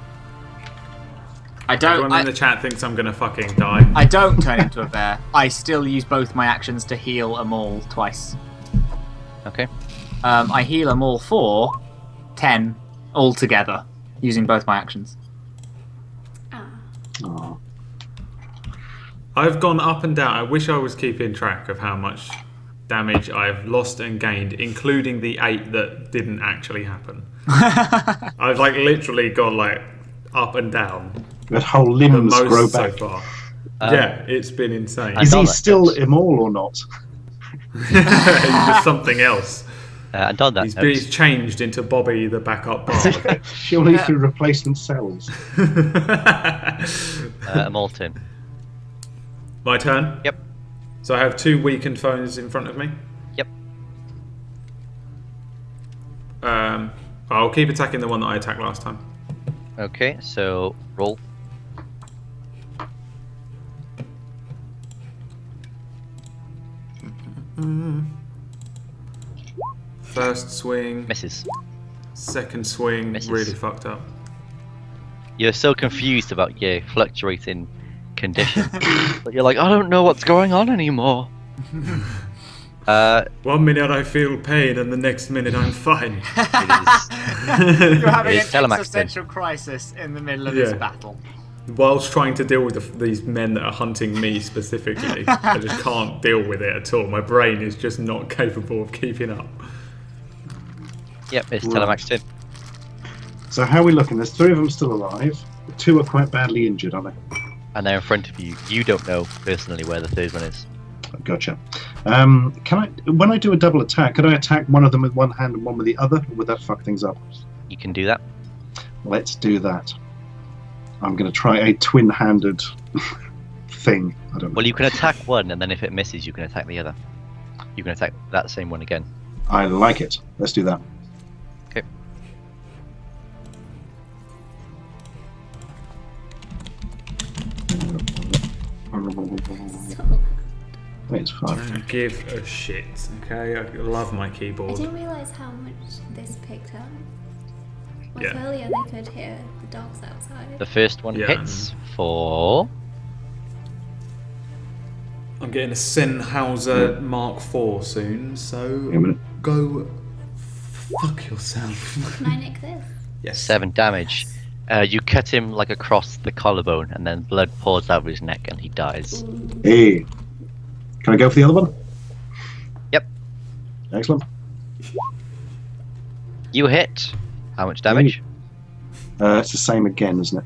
Speaker 3: don't.
Speaker 2: Everyone in the chat thinks I'm gonna fucking die.
Speaker 3: I don't turn into a bear. I still use both my actions to heal a maul twice.
Speaker 4: Okay.
Speaker 3: I heal a maul for 10 altogether, using both my actions.
Speaker 5: Ah.
Speaker 1: Oh.
Speaker 2: I've gone up and down. I wish I was keeping track of how much damage I've lost and gained, including the 8 that didn't actually happen. I've like literally gone like up and down
Speaker 1: That whole
Speaker 2: the
Speaker 1: limbs grow
Speaker 2: most so
Speaker 1: back.
Speaker 2: far. Yeah, it's been insane.
Speaker 1: Is he
Speaker 4: Done that,
Speaker 1: still
Speaker 4: yes.
Speaker 1: immoral or not?
Speaker 2: He's just something else.
Speaker 4: And on that note,
Speaker 2: He's changed into Bobby the backup bard.
Speaker 1: Surely through replacement cells.
Speaker 4: Molten.
Speaker 2: My turn?
Speaker 4: Yep.
Speaker 2: So I have 2 weakened foes in front of me.
Speaker 4: Yep.
Speaker 2: I'll keep attacking the one that I attacked last time.
Speaker 4: Okay, so roll.
Speaker 2: First swing,
Speaker 4: Misses.
Speaker 2: second swing,
Speaker 4: Misses.
Speaker 2: really fucked up.
Speaker 4: You're so confused about your fluctuating condition. But you're like, I don't know what's going on anymore.
Speaker 2: 1 minute I feel pain and the next minute I'm fine.
Speaker 3: You're having
Speaker 4: It's
Speaker 3: an
Speaker 4: Telemax
Speaker 3: existential crisis in the middle of this
Speaker 2: Yeah.
Speaker 3: battle.
Speaker 2: Whilst trying to deal with these men that are hunting me specifically, I just can't deal with it at all. My brain is just not capable of keeping up.
Speaker 4: Yep, it's
Speaker 1: Right.
Speaker 4: Telemax turn.
Speaker 1: So how are we looking? There's 3 of them still alive. 2 are quite badly injured, aren't they?
Speaker 4: And they're in front of you. You don't know personally where the third one is.
Speaker 1: Gotcha. Can I, when I do a double attack, could I attack one of them with one hand and one with the other? Or would that fuck things up?
Speaker 4: You can do that.
Speaker 1: Let's do that. I'm going to try a twin-handed thing. I don't know.
Speaker 4: Well, you can attack one, and then if it misses, you can attack the other. You can attack that same one again.
Speaker 1: I like it. Let's do that.
Speaker 4: Okay.
Speaker 1: Wait, it's 5.
Speaker 2: Don't give a shit, okay? I love my
Speaker 5: I
Speaker 2: keyboard.
Speaker 5: didn't realise how much this picked up. Like
Speaker 2: Yeah.
Speaker 5: earlier they could hear the dogs outside.
Speaker 4: The first one
Speaker 2: Yeah.
Speaker 4: hits for...
Speaker 2: I'm getting a Sennheiser Mark IV soon, so
Speaker 1: Wait a minute.
Speaker 2: go fuck yourself.
Speaker 5: Can I nick this?
Speaker 2: Yes.
Speaker 4: 7 damage. You cut him like across the collarbone, and then blood pours out of his neck, and he dies.
Speaker 6: Hey. Can I go for the other one?
Speaker 4: Yep.
Speaker 6: Excellent.
Speaker 4: You hit. How much damage?
Speaker 6: It's the same again, isn't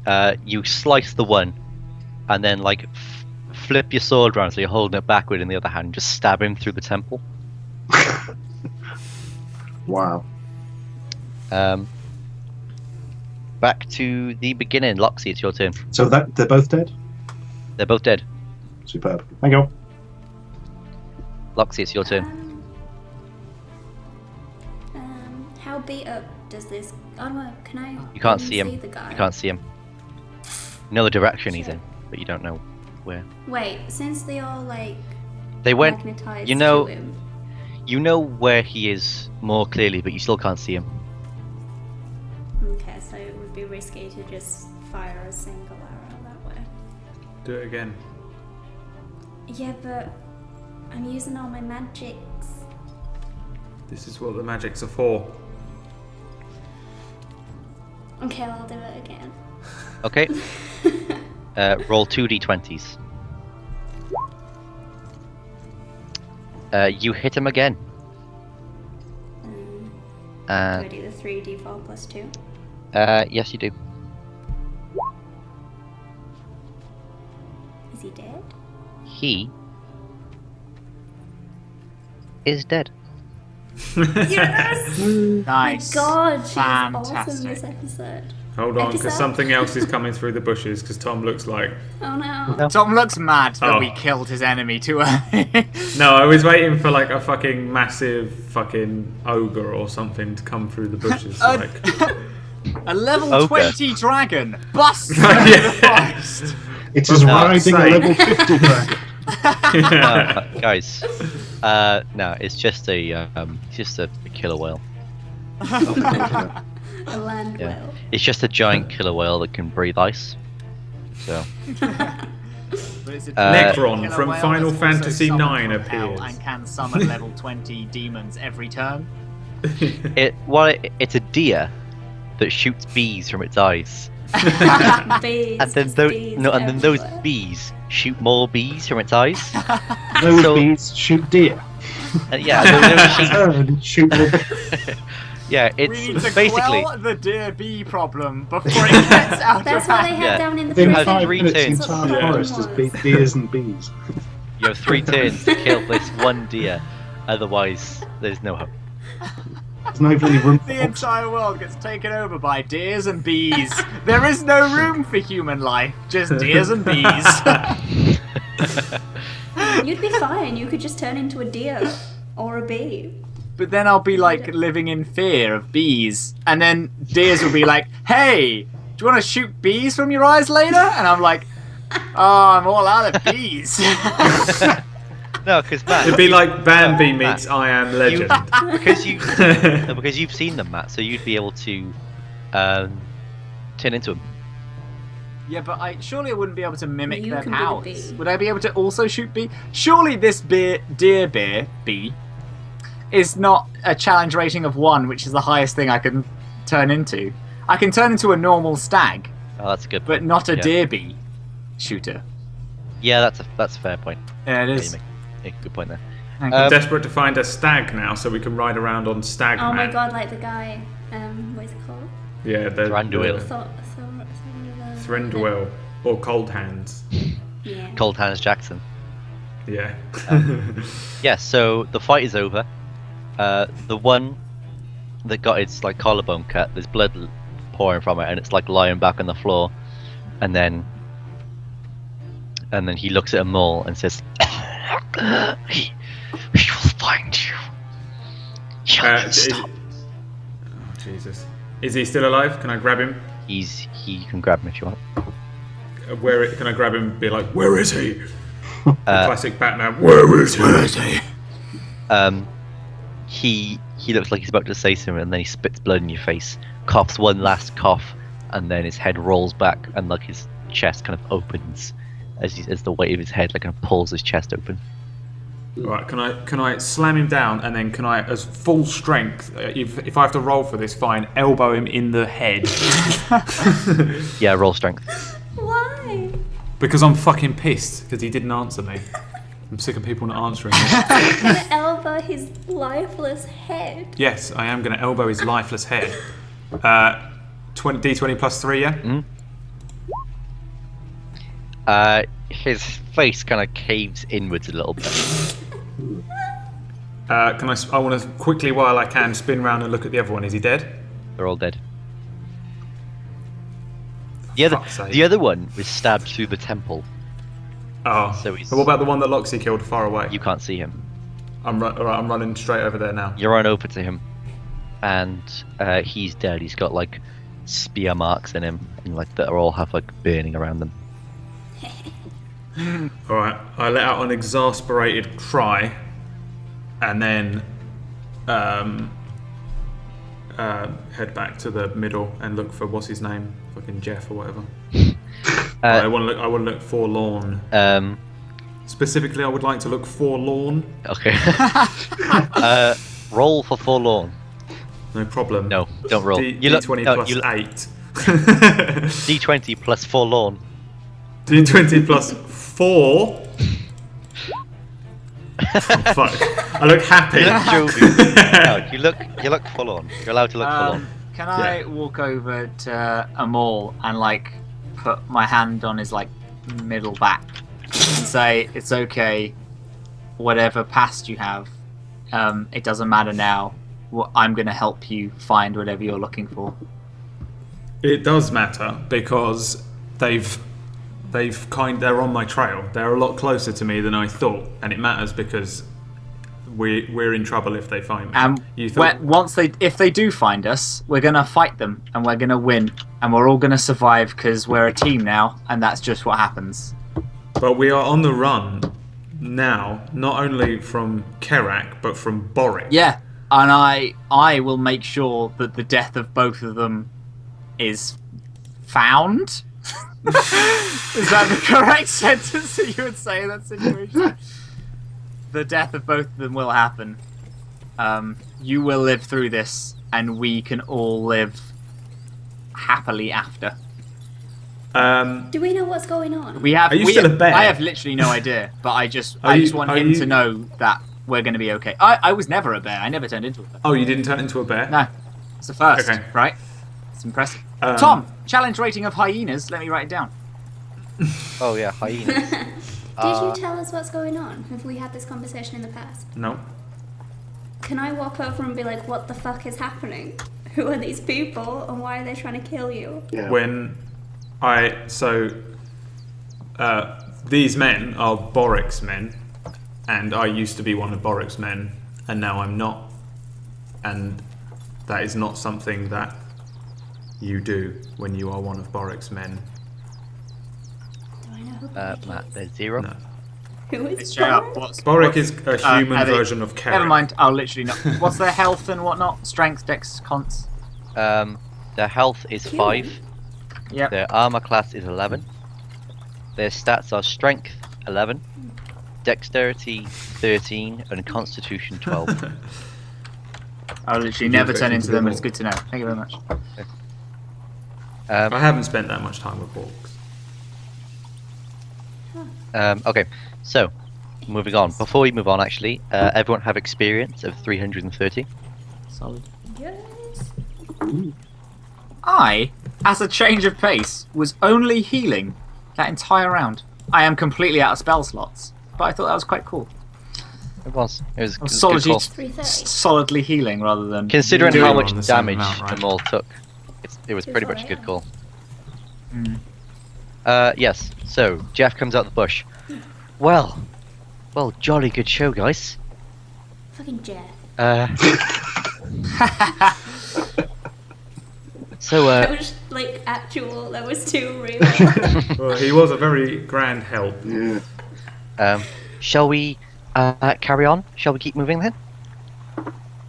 Speaker 6: it?
Speaker 4: You slice the one, and then like flip your sword around so you're holding it backward in the other hand. Just stab him through the temple.
Speaker 6: Wow.
Speaker 4: Back to the beginning. Loxy, it's your turn.
Speaker 6: So they're both dead?
Speaker 4: They're both dead.
Speaker 6: Superb. Thank you.
Speaker 4: Loxy, it's your turn.
Speaker 5: How beat up does this? Oh no, can I?
Speaker 4: You can't
Speaker 5: even
Speaker 4: see him.
Speaker 5: the guy?
Speaker 4: You can't see him. You know the direction he's in, but you don't know where.
Speaker 5: Wait, since they all like
Speaker 4: They went.
Speaker 5: magnetized
Speaker 4: You know.
Speaker 5: to him.
Speaker 4: You know where he is more clearly, but you still can't see him.
Speaker 5: Okay, so it would be risky to just fire a single arrow that way.
Speaker 2: Do it again.
Speaker 5: Yeah, but I'm using all my magics.
Speaker 2: This is what the magics are for.
Speaker 5: Okay, I'll do it again.
Speaker 4: Okay. Roll 2d20s. You hit him again.
Speaker 5: Do
Speaker 4: Uh,
Speaker 5: I do the 3d4 plus 2?
Speaker 4: yes, you do.
Speaker 5: Is he dead?
Speaker 4: He is dead.
Speaker 5: Yes!
Speaker 3: Nice.
Speaker 5: My God, she's awesome
Speaker 3: Fantastic.
Speaker 5: this episode.
Speaker 2: Hold on, because
Speaker 5: Episode?
Speaker 2: something else is coming through the bushes. Because Tom looks like.
Speaker 5: Oh no.
Speaker 3: Tom looks mad that
Speaker 2: Oh.
Speaker 3: we killed his enemy too early.
Speaker 2: No, I was waiting for like a fucking massive fucking ogre or something to come through the bushes. Like.
Speaker 3: A level
Speaker 4: Ogre.
Speaker 3: 20 dragon busts into
Speaker 2: Yeah.
Speaker 3: the forest.
Speaker 6: It is
Speaker 2: For
Speaker 6: riding
Speaker 2: fuck's
Speaker 6: a
Speaker 2: sake.
Speaker 6: level 50 dragon.
Speaker 4: Guys, no, it's just a killer whale.
Speaker 5: A land
Speaker 4: Yeah.
Speaker 5: whale.
Speaker 4: It's just a giant killer whale that can breathe ice. So,
Speaker 3: But it's a
Speaker 2: Necron
Speaker 3: killer
Speaker 2: from
Speaker 3: whale
Speaker 2: Final
Speaker 3: that's also
Speaker 2: Fantasy
Speaker 3: summoned
Speaker 2: IX
Speaker 3: from hell
Speaker 2: appears.
Speaker 3: and can summon level 20 demons every turn.
Speaker 4: it's a deer that shoots bees from its eyes,
Speaker 5: Bees,
Speaker 4: and then
Speaker 5: just
Speaker 4: those
Speaker 5: bees
Speaker 4: those
Speaker 5: everywhere.
Speaker 4: bees shoot more bees from its eyes.
Speaker 6: Those
Speaker 4: So-
Speaker 6: bees shoot deer.
Speaker 4: And yeah,
Speaker 6: Turn, shoot more.
Speaker 4: yeah,
Speaker 3: We need
Speaker 4: it's
Speaker 3: to
Speaker 4: basically
Speaker 3: quell the deer bee problem before it gets out
Speaker 5: That's
Speaker 3: of
Speaker 5: what they
Speaker 3: hand.
Speaker 5: had
Speaker 4: Yeah.
Speaker 5: down in the
Speaker 6: Within
Speaker 4: have
Speaker 5: prison.
Speaker 6: 5
Speaker 4: three
Speaker 6: minutes, the
Speaker 4: turns.
Speaker 6: entire
Speaker 5: Yeah.
Speaker 6: forest is deers and bees.
Speaker 4: you have 3 turns to kill this one deer. Otherwise, there's no hope.
Speaker 6: There's not even any room for
Speaker 3: The
Speaker 6: oxen.
Speaker 3: entire world gets taken over by deers and bees. There is no room for human life, just deers and bees.
Speaker 5: You'd be fine. You could just turn into a deer or a bee.
Speaker 3: But then I'll be like living in fear of bees, and then deers will be like, "Hey, do you want to shoot bees from your eyes later?" And I'm like, "Oh, I'm all out of bees."
Speaker 4: No, because Matt,
Speaker 2: It'd be like Bambi
Speaker 4: Matt,
Speaker 2: meets I Am Legend.
Speaker 4: because you've seen them, Matt, so you'd be able to turn into them.
Speaker 3: Yeah, but surely I wouldn't be able to mimic
Speaker 5: You
Speaker 3: their
Speaker 5: can be the
Speaker 3: powers.
Speaker 5: bee.
Speaker 3: Would I be able to also shoot bee? Surely this bee is not a challenge rating of 1, which is the highest thing I can turn into. I can turn into a normal stag,
Speaker 4: Oh, that's a good.
Speaker 3: but
Speaker 4: point.
Speaker 3: not a
Speaker 4: Yeah.
Speaker 3: deer bee shooter.
Speaker 4: Yeah, that's a fair point.
Speaker 3: Yeah, it
Speaker 4: Yeah,
Speaker 3: is.
Speaker 4: you make a good point there.
Speaker 3: Thank
Speaker 2: I'm
Speaker 4: Um,
Speaker 2: desperate to find a stag now so we can ride around on Stag
Speaker 5: Oh my
Speaker 2: Man.
Speaker 5: God, like the guy. What is it called?
Speaker 2: Yeah, the
Speaker 4: Thranduil.
Speaker 2: Thranduil or Cold Hands.
Speaker 5: Yeah.
Speaker 4: Cold Hands Jackson.
Speaker 2: Yeah.
Speaker 4: Yeah, so the fight is over. The one that got its like collarbone cut, there's blood pouring from it, and it's like lying back on the floor. And then he looks at them all and says, "He will find you. He'll
Speaker 2: Is-
Speaker 4: stop."
Speaker 2: Oh, Jesus. Is he still alive? Can I grab him?
Speaker 4: He can grab him if you want.
Speaker 2: Can I grab him and be like, where is he? The
Speaker 4: Uh,
Speaker 2: classic Batman, where is he?
Speaker 4: He looks like he's about to say something, and then he spits blood in your face, coughs one last cough, and then his head rolls back, and like his chest kind of opens as the weight of his head like kind of pulls his chest open.
Speaker 2: Right, can I slam him down and then can I, as full strength, if I have to roll for this, fine, elbow him in the head?
Speaker 4: Yeah, roll strength.
Speaker 5: Why?
Speaker 2: Because I'm fucking pissed because he didn't answer me. I'm sick of people not answering me.
Speaker 5: You're gonna elbow his lifeless head.
Speaker 2: Yes, I am going to elbow his lifeless head. D20 plus 3, yeah?
Speaker 4: His face kind of caves inwards a little bit.
Speaker 2: I want to quickly, while I can, spin round and look at the other one. Is he dead?
Speaker 4: They're all dead.
Speaker 2: Fuck's sake.
Speaker 4: The other one was stabbed through the temple.
Speaker 2: Oh,
Speaker 4: So he's-
Speaker 2: but what about the one that Loxy killed far away?
Speaker 4: You can't see him.
Speaker 2: I'm running straight over there now.
Speaker 4: You run over to him, and he's dead. He's got like spear marks in him, and like that all have like burning around them.
Speaker 2: Alright, I let out an exasperated cry, and then head back to the middle and look for, what's his name? Fucking Jeff or whatever. I want to look forlorn. Specifically, I would like to look forlorn.
Speaker 4: Okay. Roll for forlorn.
Speaker 2: No problem.
Speaker 4: No, don't roll.
Speaker 2: D20
Speaker 4: no,
Speaker 2: plus
Speaker 4: you look-
Speaker 2: 8.
Speaker 4: D20 plus forlorn.
Speaker 2: D20 plus 4. Oh, fuck. I look happy.
Speaker 4: You look jovial. No, you look forlorn. You're allowed to look forlorn.
Speaker 3: Can I walk over to Amal and like put my hand on his like middle back and say, "It's okay, whatever past you have, it doesn't matter now. I'm gonna help you find whatever you're looking for."
Speaker 2: It does matter because they're on my trail. They're a lot closer to me than I thought, and it matters because we're in trouble if they find me.
Speaker 3: And
Speaker 2: You thought-
Speaker 3: if they do find us, we're gonna fight them and we're gonna win and we're all gonna survive because we're a team now, and that's just what happens.
Speaker 2: But we are on the run now, not only from Kerak but from Boric.
Speaker 3: Yeah, and I will make sure that the death of both of them is found. Is that the correct sentence that you would say in that situation? The death of both of them will happen. You will live through this, and we can all live happily after.
Speaker 5: Do we know what's going on?
Speaker 2: Are you still a bear?
Speaker 3: I have literally no idea, but I just
Speaker 2: Are you-
Speaker 3: want
Speaker 2: are
Speaker 3: him
Speaker 2: you-
Speaker 3: to know that we're going to be okay. I was never a bear. I never turned into a bear.
Speaker 2: Oh, you didn't turn into a bear?
Speaker 3: No, it's the first,
Speaker 2: Okay.
Speaker 3: right? It's impressive.
Speaker 2: Um,
Speaker 3: Tom, challenge rating of hyenas. Let me write it down.
Speaker 4: Oh yeah, hyenas.
Speaker 5: Did you tell us what's going on? Have we had this conversation in the past?
Speaker 2: No.
Speaker 5: Can I walk over and be like, what the fuck is happening? Who are these people and why are they trying to kill you?
Speaker 6: Yeah.
Speaker 2: When these men are Boric's men, and I used to be one of Boric's men, and now I'm not. And that is not something that you do when you are one of Boric's men.
Speaker 5: Do I know who Boric
Speaker 4: Matt,
Speaker 5: is?
Speaker 4: there's 0.
Speaker 2: No.
Speaker 5: Who is
Speaker 3: Straight up,
Speaker 5: Boric?
Speaker 3: what's
Speaker 2: Boric is a human
Speaker 3: are they-
Speaker 2: version of Kerak.
Speaker 3: Never mind. I'll literally not. What's their health and whatnot? Strength, dex, cons.
Speaker 4: Their health is 5.
Speaker 3: Yep.
Speaker 4: Their armor class is 11. Their stats are strength 11, dexterity 13, and constitution 12.
Speaker 3: I'll literally never turn into them, but it's good to know. Thank you very much.
Speaker 2: I haven't spent that much time with orcs.
Speaker 4: Okay, so moving on. Before we move on, actually, everyone have experience of 330.
Speaker 3: Solid.
Speaker 5: Yes.
Speaker 3: I, as a change of pace, was only healing that entire round. I am completely out of spell slots, but I thought that was quite cool.
Speaker 4: It was. It was a good
Speaker 3: Solidly,
Speaker 4: call.
Speaker 5: 330.
Speaker 3: solidly healing rather than
Speaker 4: Considering
Speaker 2: doing
Speaker 4: how
Speaker 2: it
Speaker 4: much
Speaker 2: on the same
Speaker 4: damage
Speaker 2: amount, right?
Speaker 4: them all took, it was pretty
Speaker 5: Good
Speaker 4: much a
Speaker 5: for
Speaker 4: good
Speaker 5: it,
Speaker 4: call.
Speaker 3: Mm.
Speaker 4: Yes, so Jeff comes out the bush. Well, jolly good show, guys.
Speaker 5: Fucking Jeff.
Speaker 4: So,
Speaker 5: That was like actual, that was too real.
Speaker 2: Well, he was a very grand help.
Speaker 6: Yeah.
Speaker 4: shall we carry on? Shall we keep moving then?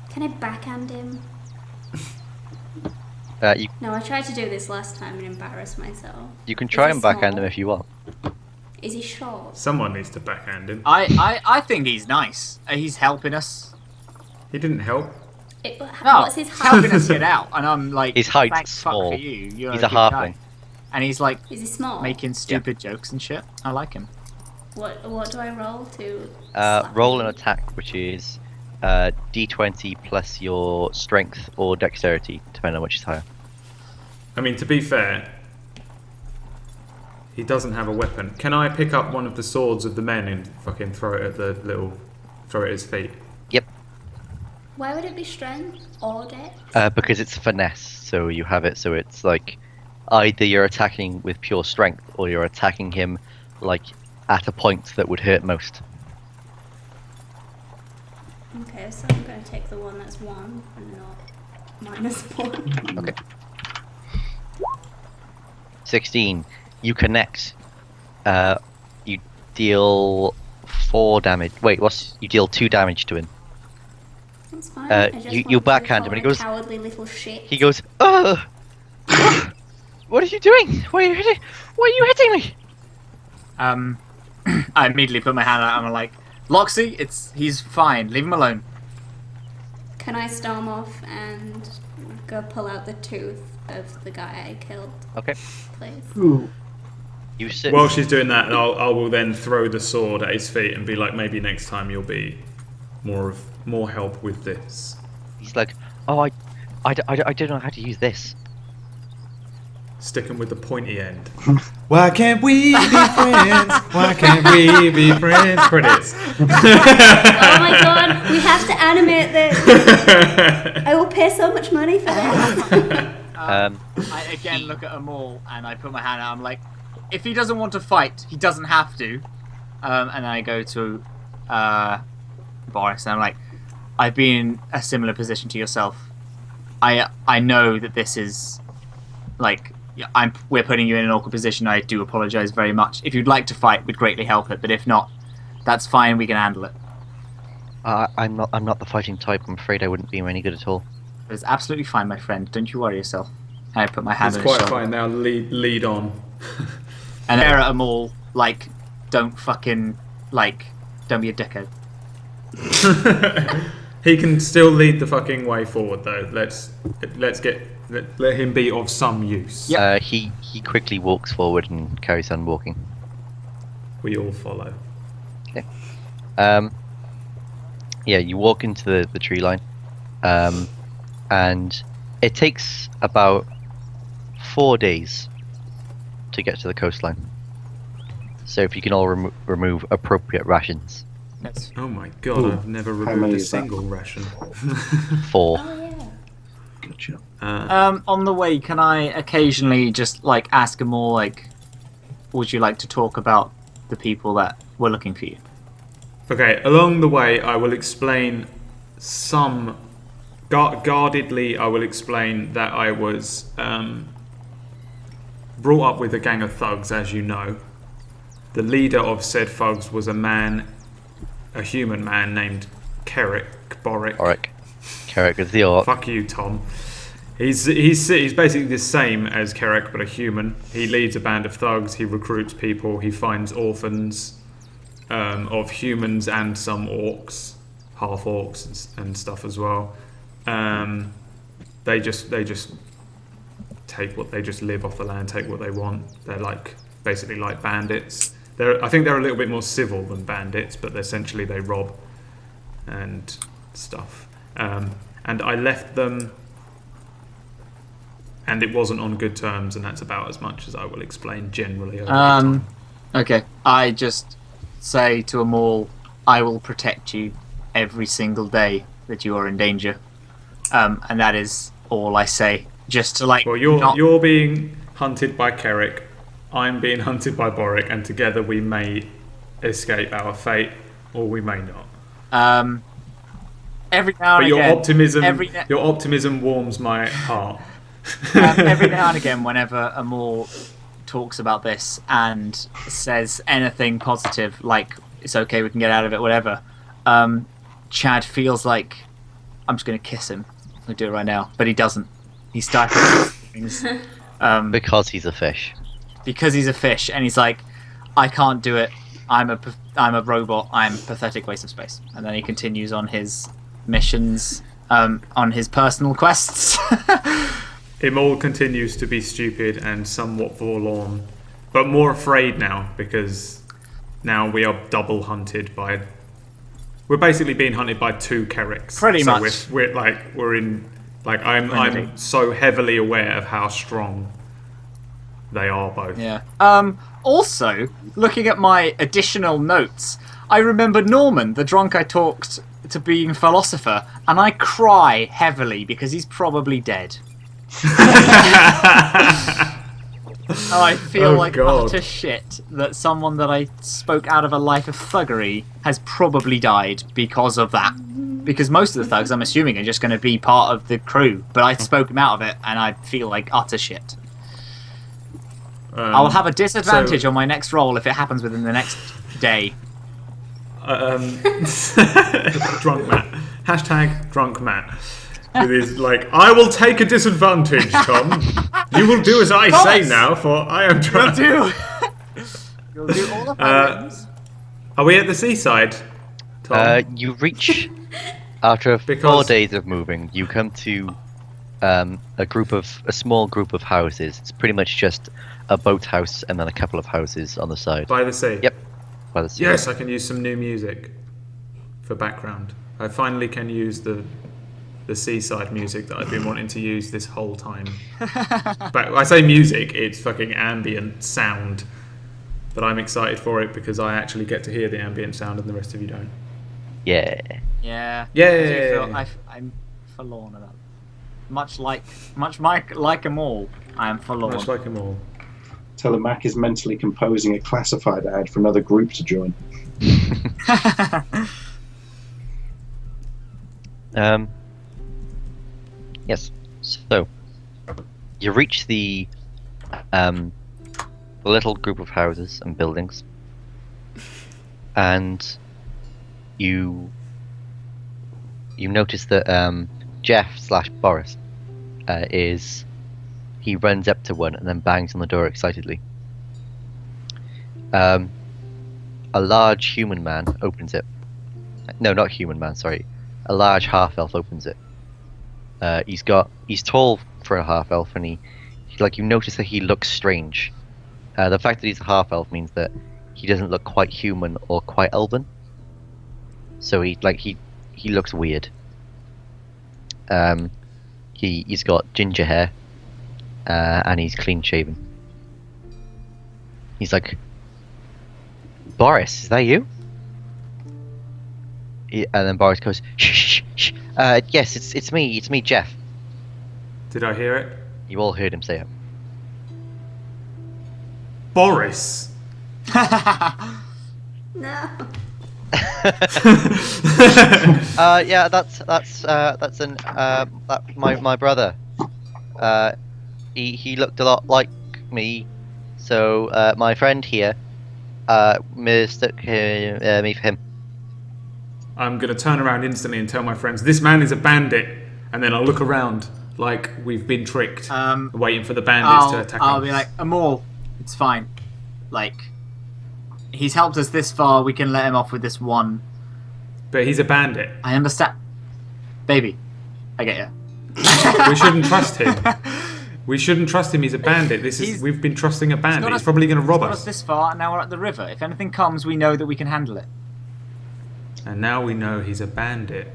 Speaker 5: Can I backhand him?
Speaker 4: You
Speaker 5: No, I tried to do this last time and embarrass myself.
Speaker 4: can try
Speaker 5: Is
Speaker 4: and
Speaker 5: he
Speaker 4: backhand
Speaker 5: small?
Speaker 4: him if you want.
Speaker 5: Is he short?
Speaker 2: Someone needs to backhand him.
Speaker 3: I think he's nice. He's helping us.
Speaker 2: He didn't help.
Speaker 3: No,
Speaker 5: What's his
Speaker 3: helping
Speaker 5: height?
Speaker 3: us get out, and I'm like,
Speaker 4: His height's
Speaker 3: thank
Speaker 4: small.
Speaker 3: fuck for you. You're
Speaker 4: He's
Speaker 3: a
Speaker 4: a
Speaker 3: good guy.
Speaker 4: halfling.
Speaker 3: And he's like
Speaker 5: Is he small?
Speaker 3: making stupid jokes and shit. I like him.
Speaker 5: What do I roll to? slap
Speaker 4: Roll an
Speaker 5: him?
Speaker 4: attack, which is d20 plus your strength or dexterity, depending on which is higher.
Speaker 2: I mean, to be fair, he doesn't have a weapon. Can I pick up one of the swords of the men and fucking throw it at his feet?
Speaker 4: Yep.
Speaker 5: Why would it be strength or dex?
Speaker 4: Because it's finesse, so you have it so it's like either you're attacking with pure strength or you're attacking him like at a point that would hurt most.
Speaker 5: Okay, so I'm going to take the one that's 1 and not -1.
Speaker 4: Okay. 16. You connect. You deal 4 damage. Wait, you deal 2 damage to him.
Speaker 5: That's fine. I just
Speaker 4: you
Speaker 5: want to
Speaker 4: backhand him and he
Speaker 5: call
Speaker 4: goes-
Speaker 5: Cowardly little shit.
Speaker 4: He goes, "Ugh! What are you doing? Why are you hitting me?"
Speaker 3: I immediately put my hand out and I'm like, Loxy, he's fine. Leave him alone.
Speaker 5: Can I storm off and go pull out the tooth of the guy I killed,
Speaker 4: Okay.
Speaker 5: please?
Speaker 6: Ooh.
Speaker 4: You sit.
Speaker 2: While she's doing that, I will then throw the sword at his feet and be like, maybe next time you'll be more help with this.
Speaker 4: He's like, "Oh, I don't know how to use this."
Speaker 2: Stick him with the pointy end. Why can't we be friends? Why can't we be friends? Credits.
Speaker 5: Oh my god, we have to animate this! I will pay so much money for this!
Speaker 3: I again look at them all and I put my hand out. I'm like, if he doesn't want to fight, he doesn't have to. And I go to Boris and I'm like, I've been in a similar position to yourself. I know that this is like, we're putting you in an awkward position. I do apologise very much. If you'd like to fight, we'd greatly help it. But if not, that's fine. We can handle it.
Speaker 4: I'm not the fighting type. I'm afraid I wouldn't be any good at all.
Speaker 3: It's absolutely fine, my friend. Don't you worry yourself. And I put my hand
Speaker 2: It's
Speaker 3: on his
Speaker 2: quite
Speaker 3: shoulder.
Speaker 2: fine now. Lead on.
Speaker 3: And stare at them all like, don't fucking, like, don't be a dickhead.
Speaker 2: He can still lead the fucking way forward, though. Let him be of some use.
Speaker 3: Yep.
Speaker 4: He quickly walks forward and carries on walking.
Speaker 2: We all follow.
Speaker 4: Yeah, you walk into the tree line, and it takes about 4 days to get to the coastline. So if you can all remove appropriate rations.
Speaker 3: That's
Speaker 2: Oh my god,
Speaker 6: Ooh,
Speaker 2: I've never
Speaker 6: how
Speaker 2: removed
Speaker 6: many
Speaker 2: a
Speaker 6: is that?
Speaker 2: single ration.
Speaker 4: 4.
Speaker 5: Oh yeah.
Speaker 6: Gotcha.
Speaker 3: on the way, can I occasionally just like ask them all like, would you like to talk about the people that were looking for you?
Speaker 2: Okay, along the way, I will explain guardedly, I will explain that I was brought up with a gang of thugs, as you know. The leader of said thugs was a human man named Boric.
Speaker 4: Carrick is the orc.
Speaker 2: Fuck you, Tom. He's basically the same as Kerrick, but a human. He leads a band of thugs. He recruits people. He finds orphans of humans and some orcs, half orcs and stuff as well. They just live off the land, take what they want. They're basically like bandits. I think they're a little bit more civil than bandits, but essentially they rob and stuff. And I left them, and it wasn't on good terms, and that's about as much as I will explain generally over time.
Speaker 3: Okay. I just say to them all, I will protect you every single day that you are in danger. And that is all I say. Just to like.
Speaker 2: Well, you're being hunted by Kerrick, I'm being hunted by Boric, and together we may escape our fate, or we may not.
Speaker 3: Every now and again,
Speaker 2: your optimism warms my heart.
Speaker 3: every now and again, whenever Amor talks about this and says anything positive, like it's okay, we can get out of it, whatever, Chad feels like I'm just going to kiss him. I'll do it right now, but he doesn't. He starts things
Speaker 4: Because he's a fish.
Speaker 3: because he's a fish, and he's like, I can't do it. I'm a robot. I'm a pathetic waste of space. And then he continues on his missions, on his personal quests.
Speaker 2: Imol continues to be stupid and somewhat forlorn, but more afraid now because now we are double hunted by. We're basically being hunted by 2 Kerricks.
Speaker 3: Pretty
Speaker 2: so
Speaker 3: much.
Speaker 2: We're in. Like I'm so heavily aware of how strong they are both.
Speaker 3: Yeah. Also, looking at my additional notes, I remember Norman, the drunk I talked to being philosopher, and I cry heavily because he's probably dead. Oh, I feel like
Speaker 2: God.
Speaker 3: utter shit that someone that I spoke out of a life of thuggery has probably died because of that. Because most of the thugs, I'm assuming, are just going to be part of the crew. But I spoke him out of it, and I feel like utter shit. I will have a disadvantage on my next roll if it happens within the next day.
Speaker 2: Drunk Matt. Hashtag drunk Matt. With his I will take a disadvantage, Tom. You will do as I say now, for I am drunk.
Speaker 3: You'll do all of my rooms.
Speaker 2: Are we at the seaside, Tom?
Speaker 4: You reach after 4 days of moving. You come to a small group of houses. It's pretty much just a boathouse and then a couple of houses on the side.
Speaker 2: By the sea?
Speaker 4: Yep. By the sea.
Speaker 2: Yes, I can use some new music for background. I finally can use the seaside music that I've been wanting to use this whole time. But I say music, it's fucking ambient sound. But I'm excited for it because I actually get to hear the ambient sound and the rest of you don't.
Speaker 4: Yeah.
Speaker 3: Yeah.
Speaker 2: Yeah.
Speaker 3: I'm forlorn about it. Much like them all, I am forlorn.
Speaker 2: Much like them all.
Speaker 6: Telemac is mentally composing a classified ad for another group to join.
Speaker 4: Yes. So you reach the little group of houses and buildings, and you notice that Jeff/Boris he runs up to one and then bangs on the door excitedly. A large human man opens it. No, not human man. Sorry, a large half elf opens it. He's tall for a half elf, and he you notice that he looks strange. The fact that he's a half elf means that he doesn't look quite human or quite elven. So he looks weird. He's got ginger hair, and he's clean shaven. He's like, Boris, is that you? And then Boris goes, shh, shh, shh. Yes, it's me, Jeff.
Speaker 2: Did I hear it?
Speaker 4: You all heard him say it.
Speaker 2: Boris!
Speaker 5: No.
Speaker 4: Yeah, that's my brother. He looked a lot like me, so my friend here mistook me for him.
Speaker 2: I'm going to turn around instantly and tell my friends, this man is a bandit. And then I'll look around like we've been tricked, waiting for the bandits to attack us.
Speaker 3: I'll be like, Amol, it's fine. He's helped us this far, we can let him off with this one.
Speaker 2: But he's a bandit.
Speaker 3: I understand. Baby, I get you.
Speaker 2: We shouldn't trust him. We shouldn't trust him, he's a bandit. We've been trusting a bandit. He's probably going to rob
Speaker 3: got
Speaker 2: us.
Speaker 3: This far, and now we're at the river. If anything comes, we know that we can handle it.
Speaker 2: And now we know he's a bandit.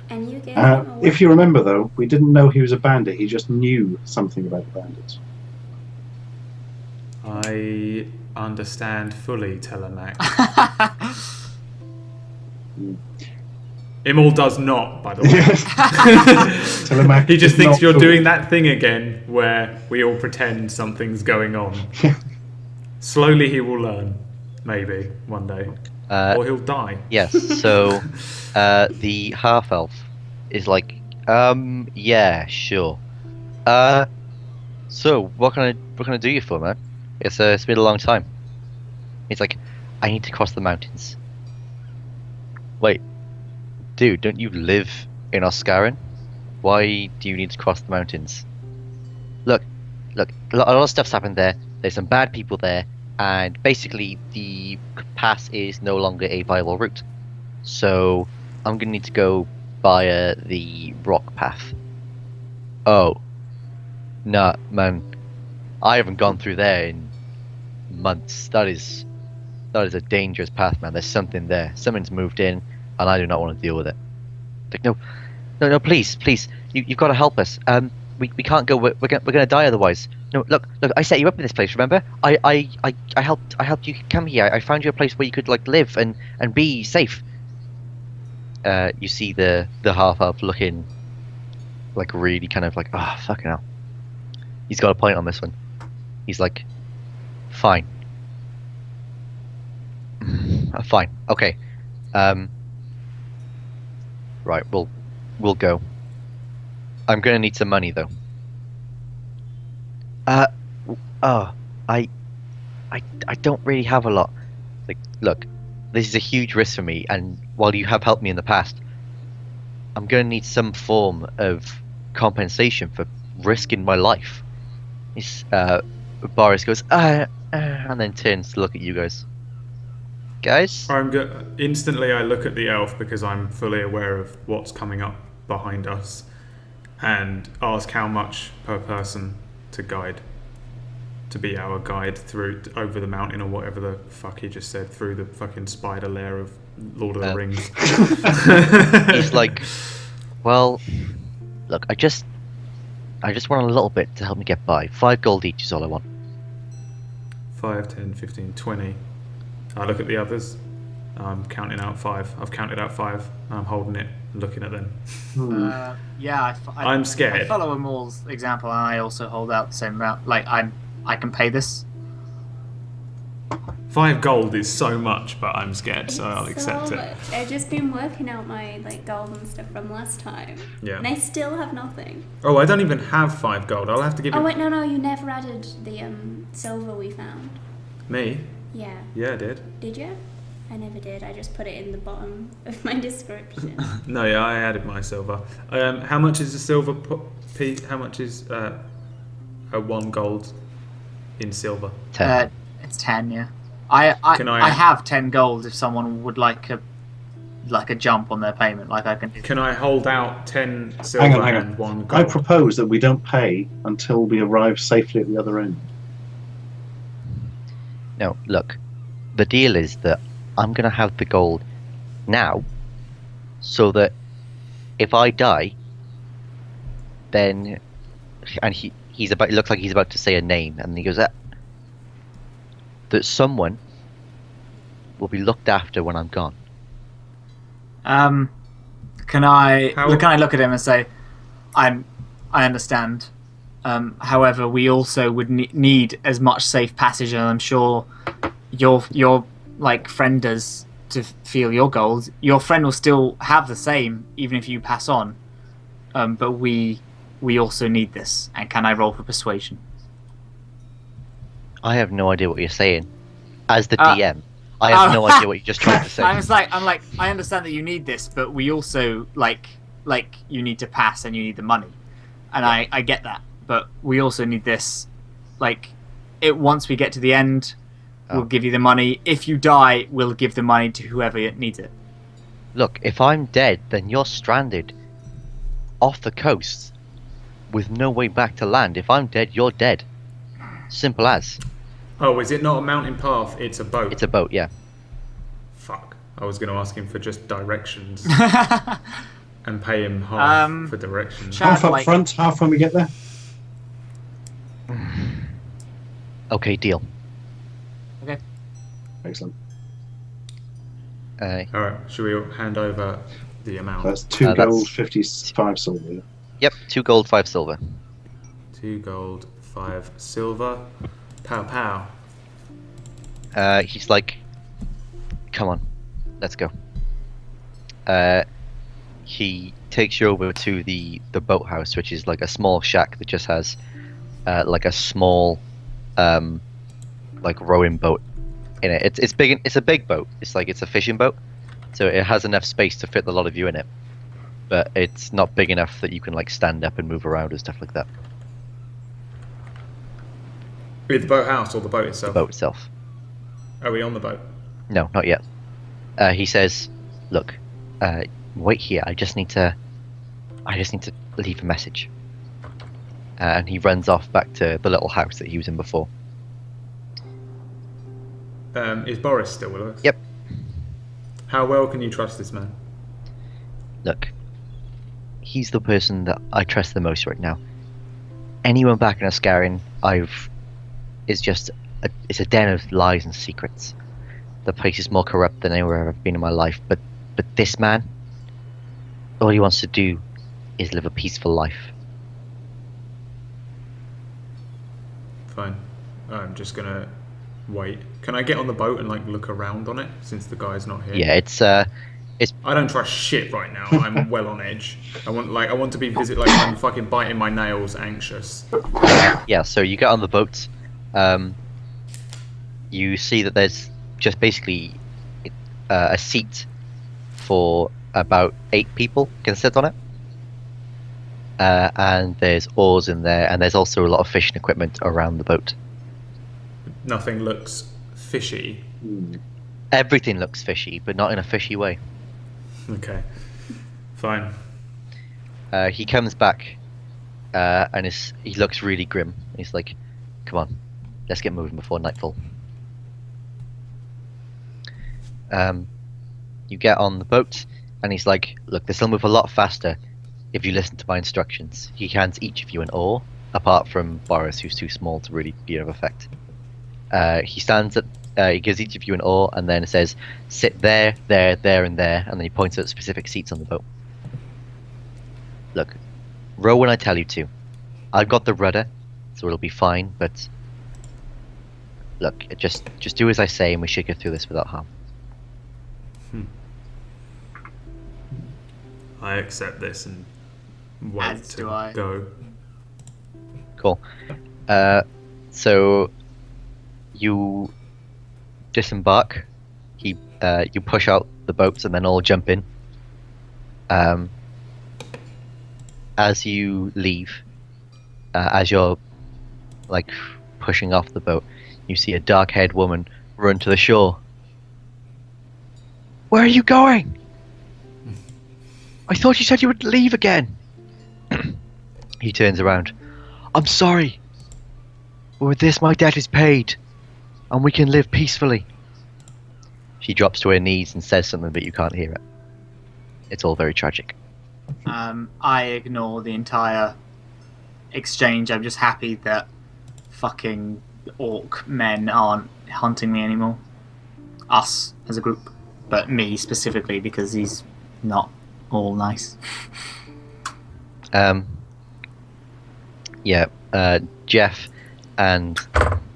Speaker 5: And you gave him a
Speaker 6: If you remember, though, we didn't know he was a bandit. He just knew something about the bandits.
Speaker 2: I understand fully, Telemac. Imol does not, by the way.
Speaker 6: Telemac
Speaker 2: He just
Speaker 6: is
Speaker 2: thinks
Speaker 6: not
Speaker 2: you're
Speaker 6: cool.
Speaker 2: doing that thing again where we all pretend something's going on. Slowly he will learn, maybe, one day. Or he'll die.
Speaker 4: Yes. So the half elf is like, yeah, sure. So what can I do you for, man? It's been a long time. He's like, I need to cross the mountains. Wait, dude, don't you live in Oscarin? Why do you need to cross the mountains? Look, a lot of stuff's happened there. There's some bad people there, and basically the pass is no longer a viable route. So I'm gonna need to go via the rock path. Oh, nah, man, I haven't gone through there in months. That is a dangerous path, man. There's something there. Something's moved in, and I do not want to deal with it. Like, no, please, you've got to help us. We can't go. We're gonna die otherwise. No, look, I set you up in this place. Remember? I helped you come here. I found you a place where you could like live and be safe. You see the half elf looking like really kind of like, ah, oh, fucking hell. He's got a point on this one. He's like, fine. Fine. Okay. Right. We'll go. I'm gonna need some money though. I don't really have a lot. Like, look, this is a huge risk for me, and while you have helped me in the past, I'm gonna need some form of compensation for risking my life. Boris goes, and then turns to look at you guys. Guys?
Speaker 2: Instantly I look at the elf because I'm fully aware of what's coming up behind us, and ask how much per person to be our guide through over the mountain or whatever the fuck he just said, through the fucking spider lair of Lord of the Rings.
Speaker 4: He's like, well, look, I just want a little bit to help me get by. 5 gold each is all I want. 5,
Speaker 2: 10, 15, 20. I look at the others. I'm counting out 5. I've counted out 5. And I'm holding it and looking at them.
Speaker 3: I'm
Speaker 2: scared.
Speaker 3: I follow Amor's example, and I also hold out the same amount. Like, I can pay this.
Speaker 2: 5 gold is so much, but I'm scared, so I'll
Speaker 5: It's
Speaker 2: accept
Speaker 5: so
Speaker 2: it.
Speaker 5: much. I've just been working out my like gold and stuff from last time.
Speaker 2: Yeah.
Speaker 5: And I still have nothing.
Speaker 2: Oh, I don't even have 5 gold. I'll have to give
Speaker 5: Oh
Speaker 2: you...
Speaker 5: wait, no, you never added the silver we found.
Speaker 2: Me?
Speaker 5: Yeah.
Speaker 2: Yeah, I did.
Speaker 5: Did you? I never did. I just put it in the bottom of my description.
Speaker 2: No, yeah, I added my silver. How much is a silver piece? How much is a 1 gold in silver?
Speaker 4: 10.
Speaker 3: It's 10, yeah. I have 10 gold if someone would like a jump on their payment. Like I can.
Speaker 2: Can I hold out 10 silver
Speaker 6: Hang on.
Speaker 2: and 1 gold?
Speaker 6: I propose that we don't pay until we arrive safely at the other end.
Speaker 4: No, look, the deal is that I'm gonna have the gold now, so that if I die, then, and he's about, it looks like he's about to say a name, and he goes, that someone will be looked after when I'm gone.
Speaker 3: Can I look at him and say, I understand. However, we also would need as much safe passage, and I'm sure your like friend does to feel your goals. Your friend will still have the same, even if you pass on. But we also need this. And can I roll for persuasion?
Speaker 4: I have no idea what you're saying. As the DM, I have no idea what you just tried to say.
Speaker 3: I'm like, I understand that you need this, but we also like you need to pass and you need the money, and
Speaker 4: yeah.
Speaker 3: I get that, but we also need this. Like, once we get to the end, we'll give you the money. If you die, we'll give the money to whoever needs it.
Speaker 4: Look, if I'm dead, then you're stranded off the coast with no way back to land. If I'm dead, you're dead. Simple as.
Speaker 2: Oh, is it not a mountain path? It's a boat.
Speaker 4: It's a boat, yeah.
Speaker 2: Fuck. I was going to ask him for just directions and pay him half for directions.
Speaker 6: Half up front, half when we get there.
Speaker 4: Okay, deal.
Speaker 3: Okay.
Speaker 6: Excellent.
Speaker 2: Alright, should we hand over the amount?
Speaker 6: That's 2 gold, 55 silver.
Speaker 4: Yep, 2 gold, 5 silver.
Speaker 2: 2 gold, 5 silver. Pow pow.
Speaker 4: He's like, come on, let's go. He takes you over to the boathouse, which is like a small shack that just has like a small like rowing boat in it. It's big. It's a big boat. It's a fishing boat, so it has enough space to fit a lot of you in it. But it's not big enough that you can like stand up and move around and stuff like that.
Speaker 2: With the boathouse or the boat itself?
Speaker 4: The boat itself.
Speaker 2: Are we on the boat?
Speaker 4: No, not yet. He says, "Look, wait here. I just need to leave a message." And he runs off back to the little house that he was in before.
Speaker 2: Is Boris still with us?
Speaker 4: Yep.
Speaker 2: How well can you trust this man?
Speaker 4: Look, he's the person that I trust the most right now. Anyone back in Ascarin, it's a den of lies and secrets. The place is more corrupt than anywhere I've ever been in my life. But this man, all he wants to do is live a peaceful life.
Speaker 2: Fine. I'm just gonna wait. Can I get on the boat and like look around on it since the guy's not here?
Speaker 4: Yeah, it's
Speaker 2: I don't trust shit right now. I'm well on edge. I want to be I'm fucking biting my nails, anxious.
Speaker 4: yeah. So you get on the boat. You see that there's just basically a seat for about 8 people can sit on it. And there's oars in there, and there's also a lot of fishing equipment around the boat.
Speaker 2: Nothing looks fishy.
Speaker 4: Everything looks fishy, but not in a fishy way.
Speaker 2: Okay. Fine.
Speaker 4: He comes back, and he looks really grim. He's like, "Come on, let's get moving before nightfall." You get on the boat, and he's like, "Look, this will move a lot faster if you listen to my instructions." He hands each of you an oar, apart from Boris, who's too small to really be of effect. He gives each of you an oar, and then says, "Sit there, there, there, and there," and then he points at specific seats on the boat. "Look, row when I tell you to. I've got the rudder, so it'll be fine, but look, just do as I say, and we should get through this without harm."
Speaker 2: I accept this and wait
Speaker 3: As
Speaker 2: to
Speaker 3: do I.
Speaker 2: go.
Speaker 4: Cool. So you disembark. You push out the boats and then all jump in. As you leave, as you're like pushing off the boat, you see a dark-haired woman run to the shore. "Where are you going? I thought you said you would leave again." He turns around. "I'm sorry. But with this, my debt is paid, and we can live peacefully." She drops to her knees and says something, but you can't hear it. It's all very tragic.
Speaker 3: I ignore the entire exchange. I'm just happy that fucking orc men aren't hunting me anymore. Us as a group, but me specifically because he's not all nice.
Speaker 4: Jeff and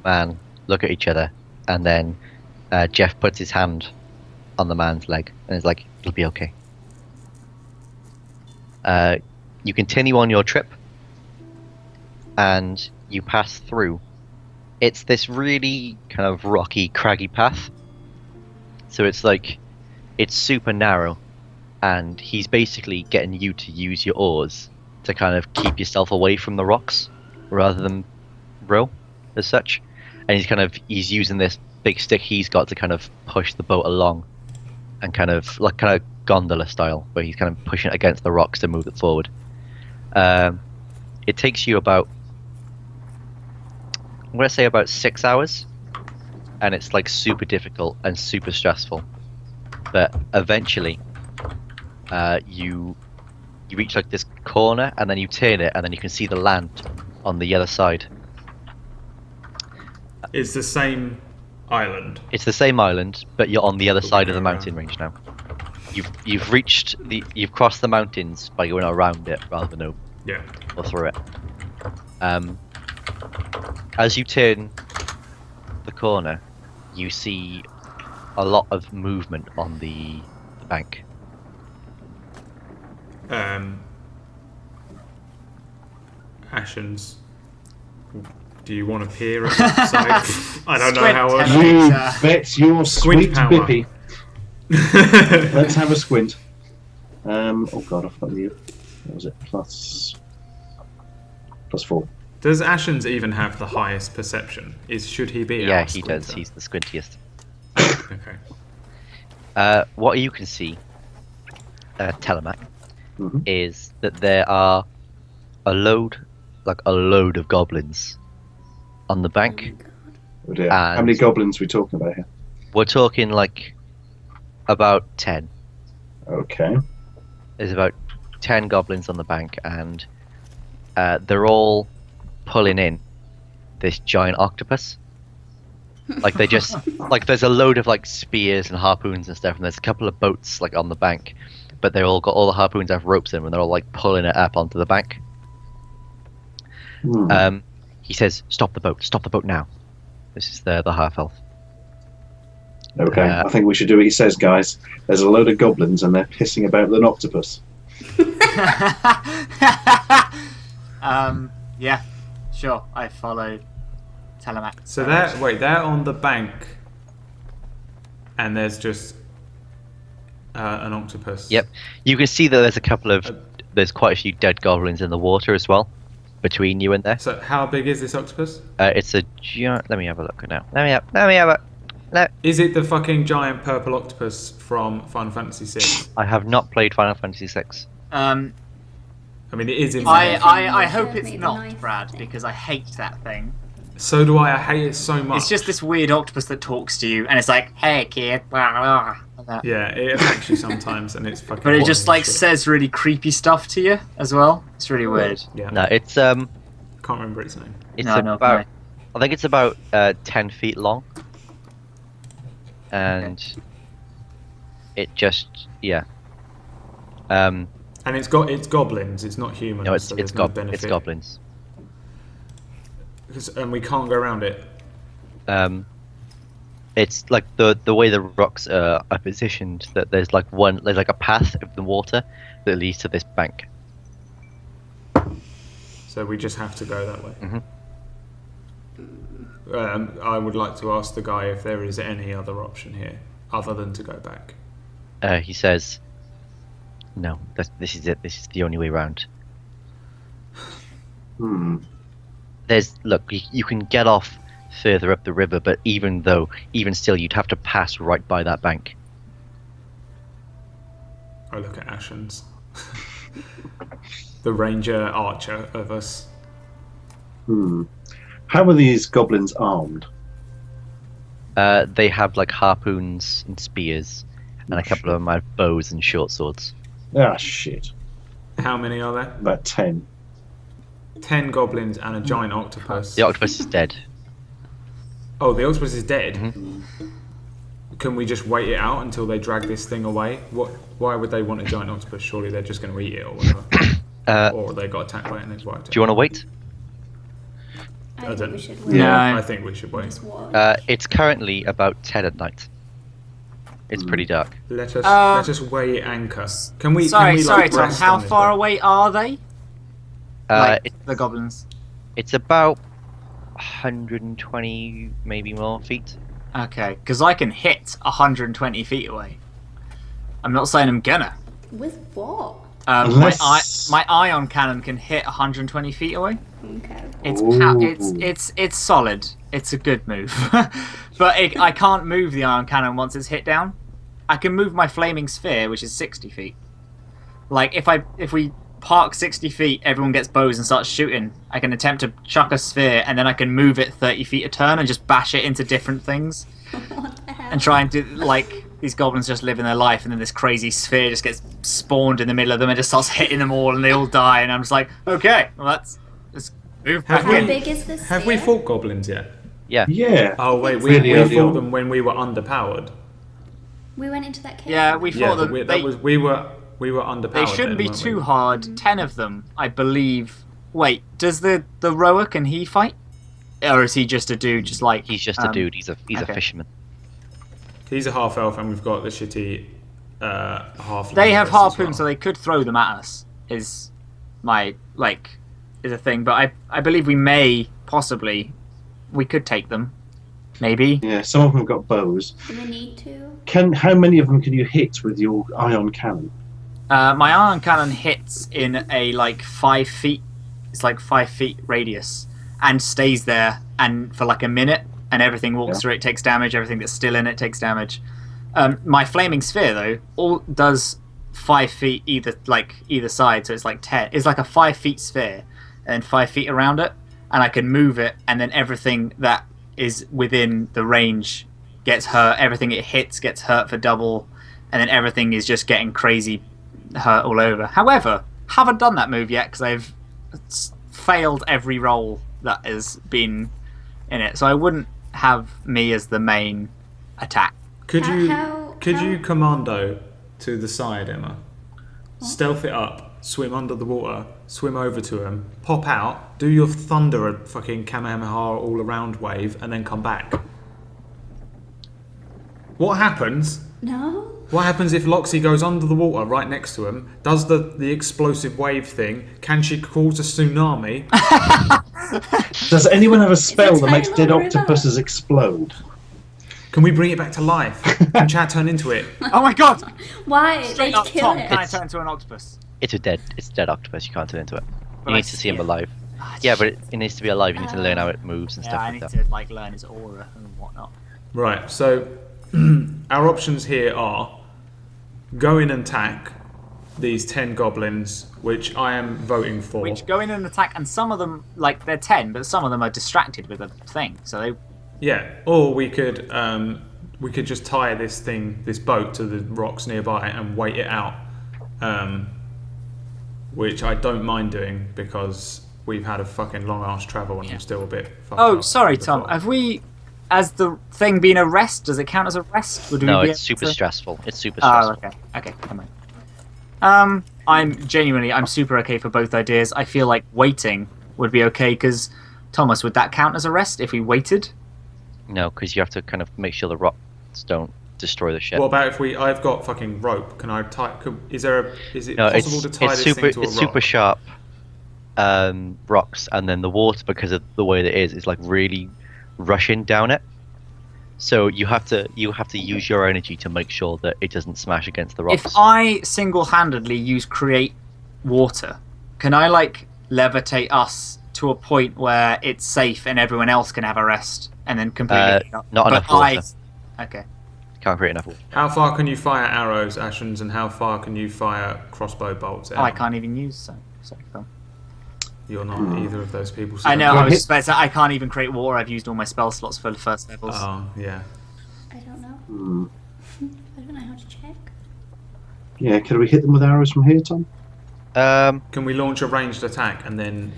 Speaker 4: Man look at each other, and then Jeff puts his hand on the man's leg and is like, "It'll be okay." You continue on your trip, and you pass through. It's this really kind of rocky, craggy path. So it's super narrow, and he's basically getting you to use your oars to kind of keep yourself away from the rocks rather than row as such. And he's using this big stick he's got to kind of push the boat along, and kind of gondola style, where he's kind of pushing it against the rocks to move it forward. It takes you about, I'm gonna say about 6 hours, and it's like super difficult and super stressful. But eventually, you reach like this corner, and then you turn it, and then you can see the land on the other side.
Speaker 2: It's the same island.
Speaker 4: It's the same island, but you're on the other side of the mountain range now. You've crossed the mountains by going around it rather than or through it. As you turn the corner, you see a lot of movement on the bank.
Speaker 2: Ashens, do you want to peer at that side? I don't know how else.
Speaker 6: You bet your
Speaker 2: Squint
Speaker 6: sweet
Speaker 2: power.
Speaker 6: bippy. Let's have a squint. Oh god, I forgot you. What was it? Plus 4.
Speaker 2: Does Ashens even have the highest perception? Should he be?
Speaker 4: Yeah,
Speaker 2: our
Speaker 4: he does.
Speaker 2: squinter?
Speaker 4: He's the squintiest.
Speaker 2: Okay.
Speaker 4: What you can see, Telemac,
Speaker 1: Mhm.
Speaker 4: is that there are a load of goblins on the bank.
Speaker 1: Oh dear. How many
Speaker 4: And-
Speaker 1: goblins are we talking about here?
Speaker 4: We're talking like about 10.
Speaker 1: Okay.
Speaker 4: There's about 10 goblins on the bank, and they're all pulling in this giant octopus. Like they just like there's a load of like spears and harpoons and stuff, and there's a couple of boats like on the bank, but they all got all the harpoons have ropes in them, and they're all like pulling it up onto the bank.
Speaker 1: Hmm.
Speaker 4: He says, "Stop the boat now." This is the half elf.
Speaker 1: Okay. I think we should do what he says, guys. There's a load of goblins and they're pissing about an octopus.
Speaker 3: Yeah, sure. I follow Telemac.
Speaker 2: So they're on the bank, and there's just an octopus.
Speaker 4: Yep. You can see that there's quite a few dead goblins in the water as well, between you and there.
Speaker 2: So how big is this octopus?
Speaker 4: It's a giant. Let me have a look now. Let me have a. No,
Speaker 2: Is it the fucking giant purple octopus from Final Fantasy VI?
Speaker 4: I have not played Final Fantasy VI.
Speaker 2: I mean, it is in
Speaker 3: I hope
Speaker 5: Serve
Speaker 3: it's
Speaker 5: me the
Speaker 3: not,
Speaker 5: knife
Speaker 3: Brad,
Speaker 5: thing.
Speaker 3: because I hate that thing.
Speaker 2: So do I. I hate it so much.
Speaker 3: It's just this weird octopus that talks to you, and it's like, "Hey, kid," blah, blah, like that.
Speaker 2: Yeah, it attacks you sometimes, and it's fucking.
Speaker 3: But it
Speaker 2: boring
Speaker 3: just like
Speaker 2: shit.
Speaker 3: says really creepy stuff to you as well. It's really weird.
Speaker 2: Yeah.
Speaker 4: No, it's
Speaker 2: Can't remember its name.
Speaker 3: No,
Speaker 4: about. I think it's about 10 feet long. And it just
Speaker 2: And it's goblins. It's not humans.
Speaker 4: no, it's
Speaker 2: so
Speaker 4: it's
Speaker 2: there's no
Speaker 4: it's
Speaker 2: benefit.
Speaker 4: goblins.
Speaker 2: And we can't go around it.
Speaker 4: It's like the way the rocks are positioned, that there's like a path of the water that leads to this bank.
Speaker 2: So we just have to go that way.
Speaker 4: Mhm.
Speaker 2: I would like to ask the guy if there is any other option here other than to go back.
Speaker 4: He says, "No, this is it. This is the only way round."
Speaker 1: Hmm.
Speaker 4: You can get off further up the river, but even still, you'd have to pass right by that bank.
Speaker 2: I look at Ashens. The ranger archer of us.
Speaker 1: Hmm. How are these goblins armed?
Speaker 4: They have like harpoons and spears, and a couple of them have bows and short swords.
Speaker 1: Ah, shit.
Speaker 2: How many are there?
Speaker 1: About 10.
Speaker 2: 10 goblins and a giant octopus.
Speaker 4: The octopus is dead.
Speaker 2: Oh, the octopus is dead?
Speaker 4: Mhm.
Speaker 2: Can we just wait it out until they drag this thing away? Why would they want a giant octopus? Surely they're just going to eat it or whatever. Or they got attacked by it and it's wiped it.
Speaker 4: Do you want to wait?
Speaker 5: I
Speaker 2: don't-
Speaker 5: think we should wait.
Speaker 3: Yeah.
Speaker 2: I think we should wait.
Speaker 5: Just watch.
Speaker 4: It's currently about 10 at night. It's pretty dark.
Speaker 2: Let us weigh anchor. Can we?
Speaker 3: Sorry,
Speaker 2: like,
Speaker 3: Tom.
Speaker 2: rest
Speaker 3: How
Speaker 2: on this
Speaker 3: far
Speaker 2: bit?
Speaker 3: away are they? Like,
Speaker 4: It,
Speaker 3: the goblins.
Speaker 4: it's about 120, maybe more feet.
Speaker 3: Okay, because I can hit 120 feet away. I'm not saying I'm gonna.
Speaker 5: With what?
Speaker 1: Unless-
Speaker 3: My ion cannon can hit 120 feet away.
Speaker 5: Okay.
Speaker 3: It's solid. It's a good move, but I can't move the ion cannon once it's hit down. I can move my flaming sphere, which is 60 feet. Like if we park 60 feet, everyone gets bows and starts shooting. I can attempt to chuck a sphere, and then I can move it 30 feet a turn and just bash it into different things.
Speaker 5: What the hell?
Speaker 3: And try and do, like, these goblins just living their life, and then this crazy sphere just gets spawned in the middle of them and just starts hitting them all, and they all die. And I'm just like, okay, well, let's move back
Speaker 2: Have
Speaker 5: How
Speaker 3: in.
Speaker 5: big is this
Speaker 2: Have we
Speaker 5: sphere?
Speaker 2: fought goblins yet?
Speaker 4: Yeah.
Speaker 1: Yeah.
Speaker 2: Oh wait, we
Speaker 1: Really early
Speaker 2: fought
Speaker 1: on.
Speaker 2: them when we were underpowered.
Speaker 5: We went into that cave.
Speaker 3: Yeah, we
Speaker 2: Yeah,
Speaker 3: fought them.
Speaker 2: we were underpowered.
Speaker 3: They shouldn't
Speaker 2: then,
Speaker 3: be
Speaker 2: weren't
Speaker 3: too
Speaker 2: we?
Speaker 3: hard. 10 of them, I believe. Wait, does the rower, can he fight? Or is he just a dude, just like...
Speaker 4: He's just a dude. He's a
Speaker 3: okay.
Speaker 2: Um,
Speaker 4: fisherman.
Speaker 2: He's a half elf, and we've got the shitty half.
Speaker 3: They have harpoons, so they could throw them at us, is a thing. But I believe we may, possibly, we could take them. Maybe.
Speaker 1: Yeah, some of them have got bows.
Speaker 5: Do we need to?
Speaker 1: How many of them can you hit with your ion cannon?
Speaker 3: My ion cannon hits in a 5 feet. It's like 5 feet radius, and stays there and for like a minute, and everything walks through it takes damage. Everything that's still in it takes damage. My flaming sphere though all does 5 feet either side, so it's like 10. It's like a 5 feet sphere and 5 feet around it, and I can move it, and then everything that is within the range gets hurt. Everything it hits gets hurt for double, and then everything is just getting crazy hurt all over. However, haven't done that move yet because I've failed every roll that has been in it, so I wouldn't have me as the main attack.
Speaker 2: Could you commando to the side, Emma? Stealth it up, swim under the water, swim over to him, pop out, do your thunder a fucking Kamehameha all around wave, and then come back. What happens?
Speaker 5: No.
Speaker 2: What happens if Loxy goes under the water right next to him, does the explosive wave thing? Can she cause a tsunami?
Speaker 6: Does anyone have a spell that makes dead
Speaker 5: Time over
Speaker 6: octopuses explode?
Speaker 2: Can we bring it back to life? Can Chad turn into it?
Speaker 3: Oh my god!
Speaker 5: Why?
Speaker 3: Straight
Speaker 5: They'd
Speaker 3: up,
Speaker 5: kill
Speaker 3: Tom,
Speaker 5: it.
Speaker 3: can I turn into an octopus?
Speaker 4: It's a dead octopus. You can't turn into it.
Speaker 3: But
Speaker 4: You
Speaker 3: I
Speaker 4: need to see him
Speaker 3: see it.
Speaker 4: alive.
Speaker 3: Ah,
Speaker 4: Yeah, but it needs to be alive. You need to learn how it moves and
Speaker 3: Yeah,
Speaker 4: stuff
Speaker 3: I
Speaker 4: like
Speaker 3: need
Speaker 4: that.
Speaker 3: to like learn his aura and whatnot.
Speaker 2: Right, so our options here are go in and attack these 10 goblins, which I am voting for.
Speaker 3: Which go in and attack, and some of them, like, they're 10, but some of them are distracted with a thing, so they...
Speaker 2: Yeah, or we could just tie this boat to the rocks nearby and wait it out, which I don't mind doing because we've had a fucking long ass travel and I'm still a bit fucked
Speaker 3: Oh,
Speaker 2: up
Speaker 3: sorry,
Speaker 2: before.
Speaker 3: Tom. Have we... Has the thing been a rest? Does it count as a rest? Or do
Speaker 4: No,
Speaker 3: we be
Speaker 4: it's
Speaker 3: able
Speaker 4: super
Speaker 3: to-
Speaker 4: stressful. It's super
Speaker 3: Oh,
Speaker 4: stressful.
Speaker 3: okay. Okay, come on. I'm super okay for both ideas. I feel like waiting would be okay, because, Thomas, would that count as a rest if we waited?
Speaker 4: No, because you have to kind of make sure the rocks don't destroy the ship.
Speaker 2: What about if I've got fucking rope? Can I tie? Is it
Speaker 4: No,
Speaker 2: possible to tie
Speaker 4: it's
Speaker 2: this
Speaker 4: super
Speaker 2: thing to a rock?
Speaker 4: super sharp rocks, and then the water, because of the way that it is like really rushing down it. So you have to use your energy to make sure that it doesn't smash against the rocks.
Speaker 3: If I single-handedly use create water, can I like levitate us to a point where it's safe and everyone else can have a rest, and then completely
Speaker 4: not
Speaker 3: but
Speaker 4: enough water.
Speaker 3: Okay.
Speaker 4: Can't create enough water.
Speaker 2: How far can you fire arrows, Ashens, and how far can you fire crossbow bolts?
Speaker 3: Oh, I
Speaker 2: Emma?
Speaker 3: can't even use so cool.
Speaker 2: You're not either of those people. so
Speaker 3: I know.
Speaker 2: don't-
Speaker 3: I was just about to say I can't even create water. I've used all my spell slots for the first levels.
Speaker 2: Oh, yeah.
Speaker 5: I don't know.
Speaker 6: Hmm.
Speaker 5: I don't know how to check.
Speaker 6: Yeah, can we hit them with arrows from here, Tom?
Speaker 2: Can we launch a ranged attack and then?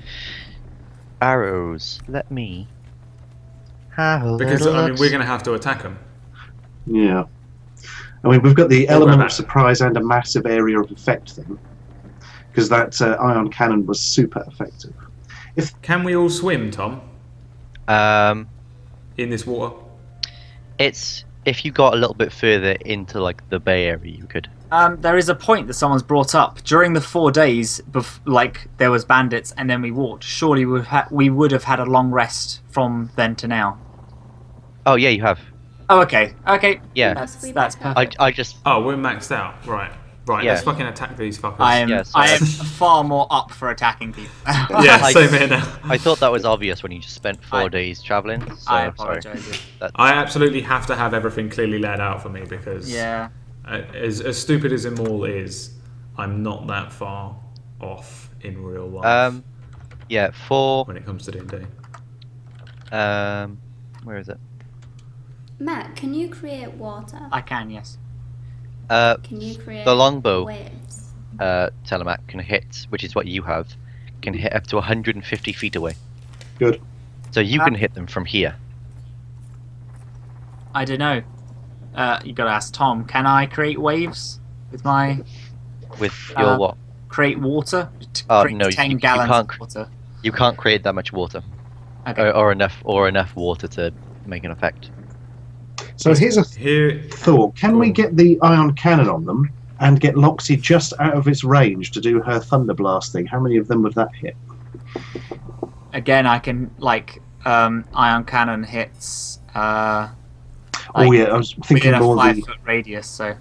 Speaker 4: Arrows. Let me have a
Speaker 2: Because
Speaker 4: little
Speaker 2: I mean,
Speaker 4: look.
Speaker 2: we're going to have to attack them.
Speaker 6: Yeah. I mean, we've got the
Speaker 2: We'll go
Speaker 6: element
Speaker 2: back.
Speaker 6: of surprise and a massive area of effect thing. Because that ion cannon was super effective.
Speaker 2: Can we all swim, Tom, in this water?
Speaker 4: It's if you got a little bit further into like the bay area, you could.
Speaker 3: There is a point that someone's brought up during the 4 days. Like there was bandits, and then we walked. Surely we would have had a long rest from then to now.
Speaker 4: Oh yeah, you have.
Speaker 3: Oh, okay. Okay.
Speaker 4: Yeah.
Speaker 3: That's perfect.
Speaker 4: I just
Speaker 2: Oh, we're maxed out. Right.
Speaker 4: Yeah.
Speaker 2: Let's fucking attack these fuckers.
Speaker 3: I am.
Speaker 4: Yes,
Speaker 3: I am far more up for attacking people.
Speaker 2: Yeah,
Speaker 4: I-
Speaker 2: same here now.
Speaker 4: I thought that was obvious when you just spent 4
Speaker 3: I-
Speaker 4: days traveling. So
Speaker 3: I
Speaker 4: sorry.
Speaker 3: apologize.
Speaker 2: I absolutely have to have everything clearly laid out for me because
Speaker 3: Yeah.
Speaker 2: as stupid as them all is, I'm not that far off in real life
Speaker 4: Yeah, for
Speaker 2: when it comes to D&D.
Speaker 4: where is it?
Speaker 5: Matt, can you create water?
Speaker 3: I can. Yes.
Speaker 5: Can you create
Speaker 4: the longbow.
Speaker 5: waves?
Speaker 4: Telemat can hit, which is what you have, can hit up to 150 feet away.
Speaker 6: Good.
Speaker 4: So you can hit them from here.
Speaker 3: I don't know. You gotta ask Tom. Can I create waves with my
Speaker 4: With your what?
Speaker 3: create water? To
Speaker 4: Oh,
Speaker 3: create
Speaker 4: no,
Speaker 3: 10
Speaker 4: you
Speaker 3: gallons
Speaker 4: can't
Speaker 3: of water.
Speaker 4: You can't create that much water,
Speaker 3: Okay.
Speaker 4: or enough water to make an effect.
Speaker 6: So here's a
Speaker 2: Here,
Speaker 6: thought. Can we get the ion cannon on them and get Loxy just out of its range to do her thunder blast thing? How many of them would that hit?
Speaker 3: Again, I can like ion cannon hits.
Speaker 6: Oh yeah, I was thinking
Speaker 3: within a
Speaker 6: more
Speaker 3: 5
Speaker 6: the...
Speaker 3: foot radius. So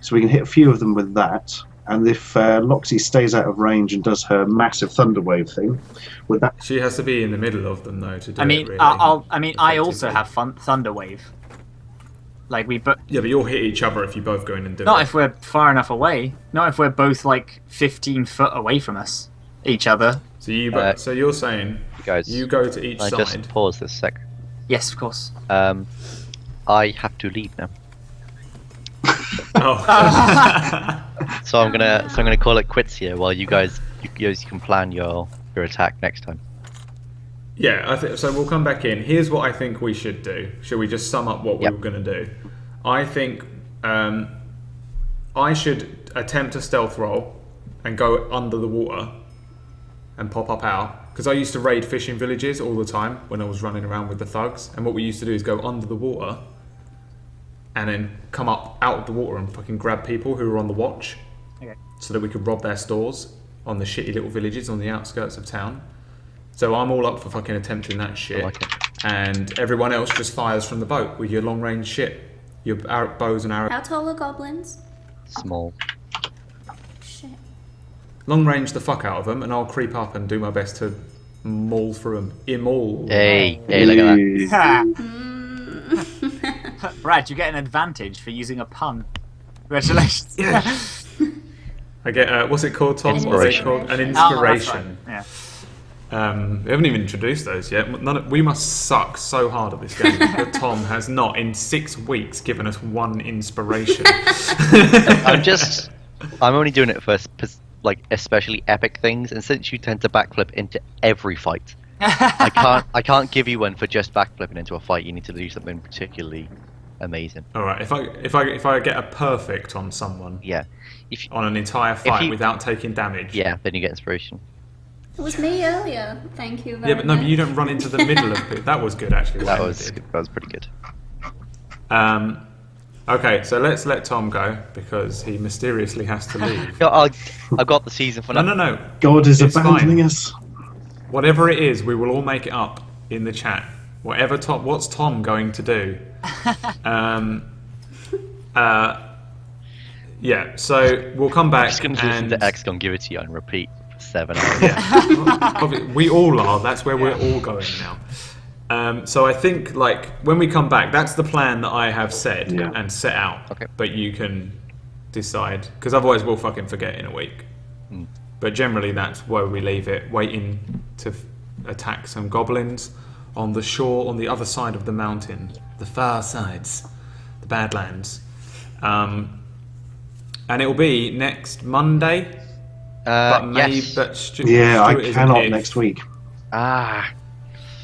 Speaker 6: So we can hit a few of them with that. And if Loxy stays out of range and does her massive thunder wave thing, would that?
Speaker 2: She has to be in the middle of them though to do
Speaker 3: I mean,
Speaker 2: it. Really,
Speaker 3: I also
Speaker 2: effectively.
Speaker 3: have thunder wave. Like
Speaker 2: Yeah, but you'll hit each other if you both go in and do
Speaker 3: not
Speaker 2: it.
Speaker 3: if we're far enough away. Not if we're both like 15 foot away from each other.
Speaker 2: So so you're saying
Speaker 4: You guys,
Speaker 2: you go to each
Speaker 4: can I
Speaker 2: side.
Speaker 4: just pause this sec?
Speaker 3: Yes, of course.
Speaker 4: I have to leave now.
Speaker 2: Oh.
Speaker 4: So I'm gonna call it quits here while you guys can plan your attack next time.
Speaker 2: Yeah, I think so. We'll come back in. Here's what I think we should do. Should we just sum up what we
Speaker 4: Yep.
Speaker 2: were going to do? I think I should attempt a stealth roll and go under the water and pop up out. Because I used to raid fishing villages all the time when I was running around with the thugs. And what we used to do is go under the water and then come up out of the water and fucking grab people who were on the watch.
Speaker 3: Okay.
Speaker 2: So that we could rob their stores on the shitty little villages on the outskirts of town. So I'm all up for fucking attempting that shit.
Speaker 4: I like it.
Speaker 2: And everyone else just fires from the boat with your long range shit. Your bows and arrows.
Speaker 5: How tall are goblins?
Speaker 4: Small.
Speaker 5: Shit.
Speaker 2: Long range the fuck out of them, and I'll creep up and do my best to maul through them.
Speaker 4: Hey, look at that.
Speaker 3: Brad, you get an advantage for using a pun. Congratulations.
Speaker 2: Yeah. I get, what's it called, Tom? What's it
Speaker 4: Inspiration.
Speaker 2: called? An
Speaker 3: Oh, that's
Speaker 2: inspiration.
Speaker 3: fine. Yeah.
Speaker 2: We haven't even introduced those yet. We must suck so hard at this game that Tom has not, in 6 weeks, given us one inspiration.
Speaker 4: I'm only doing it for like especially epic things, and since you tend to backflip into every fight, I can't give you one for just backflipping into a fight. You need to do something particularly amazing.
Speaker 2: All right, if I get a perfect on someone,
Speaker 4: Yeah.
Speaker 2: on an entire fight
Speaker 4: you-
Speaker 2: without taking damage.
Speaker 4: Yeah, then you get inspiration.
Speaker 5: It was me earlier. Thank you very
Speaker 2: Yeah, but no,
Speaker 5: much.
Speaker 2: you don't run into the middle of it. That was good, actually.
Speaker 4: That
Speaker 2: what
Speaker 4: was
Speaker 2: Emma did.
Speaker 4: pretty good.
Speaker 2: Okay, so let's let Tom go because he mysteriously has to leave.
Speaker 4: Yeah, I got the season for
Speaker 2: No.
Speaker 6: God is
Speaker 2: It's
Speaker 6: abandoning
Speaker 2: fine.
Speaker 6: us.
Speaker 2: Whatever it is, we will all make it up in the chat. What's Tom going to do? Yeah, so we'll come back
Speaker 4: I'm just going to listen
Speaker 2: and
Speaker 4: to X, gonna give it to you on repeat for 7 hours.
Speaker 2: yeah, we all are. That's where we're all going now. So I think like when we come back, that's the plan that I have said
Speaker 6: Yeah.
Speaker 2: and set out.
Speaker 4: Okay.
Speaker 2: But you can decide because otherwise we'll fucking forget in a week. But generally, that's where we leave it, waiting to attack some goblins on the shore on the other side of the mountain, the far sides, the Badlands. And it will be next Monday. But maybe,
Speaker 4: Yes.
Speaker 2: but Stu,
Speaker 6: Yeah,
Speaker 2: Stuart
Speaker 6: I
Speaker 2: is
Speaker 6: cannot
Speaker 2: an if.
Speaker 6: next week.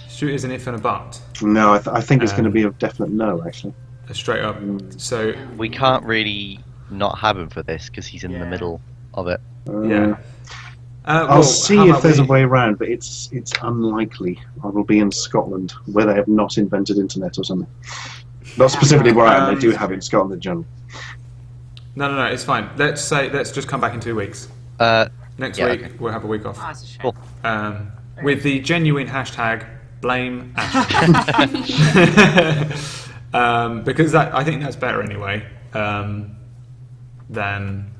Speaker 2: Stuart is an if and a but.
Speaker 6: No, I think it's going to be a definite no, actually.
Speaker 2: A straight up. So
Speaker 4: We can't really not have him for this because he's in the middle of it.
Speaker 2: yeah.
Speaker 6: I'll see
Speaker 2: how
Speaker 6: if
Speaker 2: about
Speaker 6: there's a
Speaker 2: we-
Speaker 6: way around, but it's unlikely. I will be in Scotland, where they have not invented internet or something. Not specifically where I am. They do have it in Scotland in general.
Speaker 2: No, it's fine. Let's just come back in 2 weeks. Next
Speaker 4: Yeah,
Speaker 2: week
Speaker 4: okay.
Speaker 2: we'll have a week off.
Speaker 3: Oh, that's a shame.
Speaker 4: Cool.
Speaker 2: With the genuine hashtag blame Ashley. Because I think that's better anyway. Than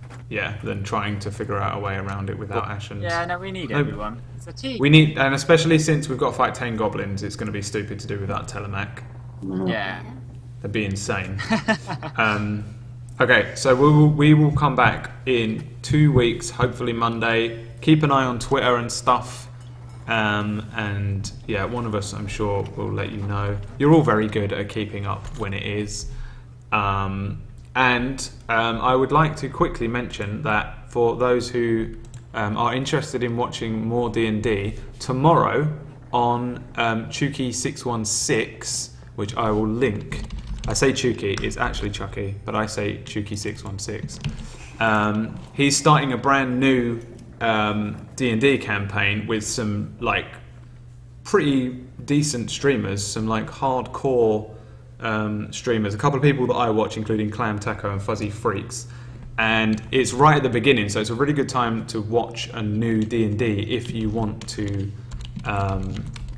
Speaker 2: trying to figure out a way around it without Ash and
Speaker 3: Yeah, no, we need everyone. It's a team.
Speaker 2: we need, and especially since we've got to fight 10 goblins, it's going to be stupid to do without Telemac.
Speaker 3: Yeah.
Speaker 2: That'd be insane. Okay, so we will come back in 2 weeks, hopefully Monday. Keep an eye on Twitter and stuff. And yeah, one of us, I'm sure, will let you know. You're all very good at keeping up when it is. I would like to quickly mention that for those who are interested in watching more D&D, tomorrow on Chuki616, which I will link. I say Chuki, it's actually Chucky, but I say Chuki616. He's starting a brand new D&D campaign with some like pretty decent streamers, some like hardcore streamers, a couple of people that I watch, including Clam Taco and Fuzzy Freaks, and it's right at the beginning, so it's a really good time to watch a new D&D if you want to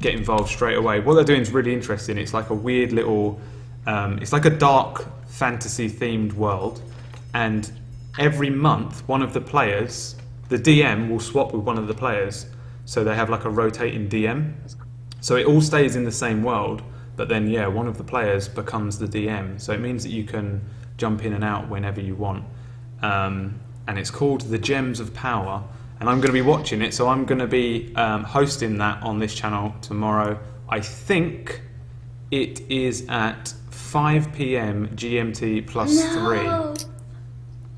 Speaker 2: get involved straight away. What they're doing is really interesting. It's like a weird little it's like a dark fantasy themed world, and every month one of the players, the DM will swap with one of the players, so they have like a rotating DM. So it all stays in the same world, but then one of the players becomes the DM. So it means that you can jump in and out whenever you want. And it's called the Gems of Power. And I'm going to be watching it, so I'm going to be hosting that on this channel tomorrow. I think it is at 5 p.m. GMT plus 3.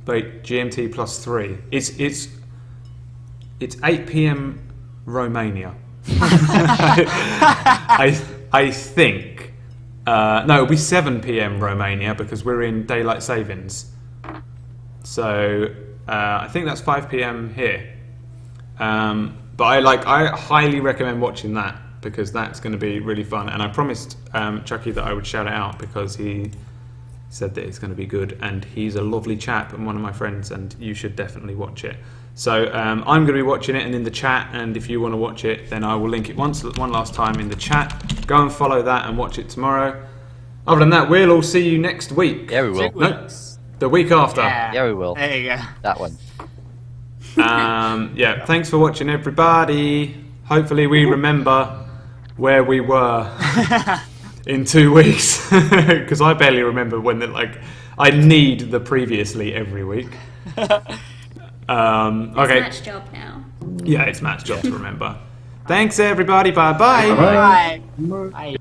Speaker 2: Wait, GMT plus 3. It's 8 p.m. Romania. I think. No, it'll be 7 p.m. Romania because we're in daylight savings. So I think that's 5 p.m. here. But I highly recommend watching that because that's going to be really fun. And I promised Chucky that I would shout it out because he said that it's going to be good. And he's a lovely chap and one of my friends, and you should definitely watch it. So I'm going to be watching it and in the chat, and if you want to watch it, then I will link it one last time in the chat. Go and follow that and watch it tomorrow. Other than that, we'll all see you next week.
Speaker 4: Yeah, we will.
Speaker 2: No, the week after.
Speaker 4: Yeah, we will.
Speaker 3: There you go.
Speaker 4: That one.
Speaker 2: Yeah, thanks for watching, everybody. Hopefully we remember where we were in 2 weeks, because I barely remember when I need the previously every week.
Speaker 5: It's
Speaker 2: Okay.
Speaker 5: Matt's job now.
Speaker 2: Yeah, it's Matt's job to remember. Thanks, everybody. Bye-bye.
Speaker 3: Bye. Bye.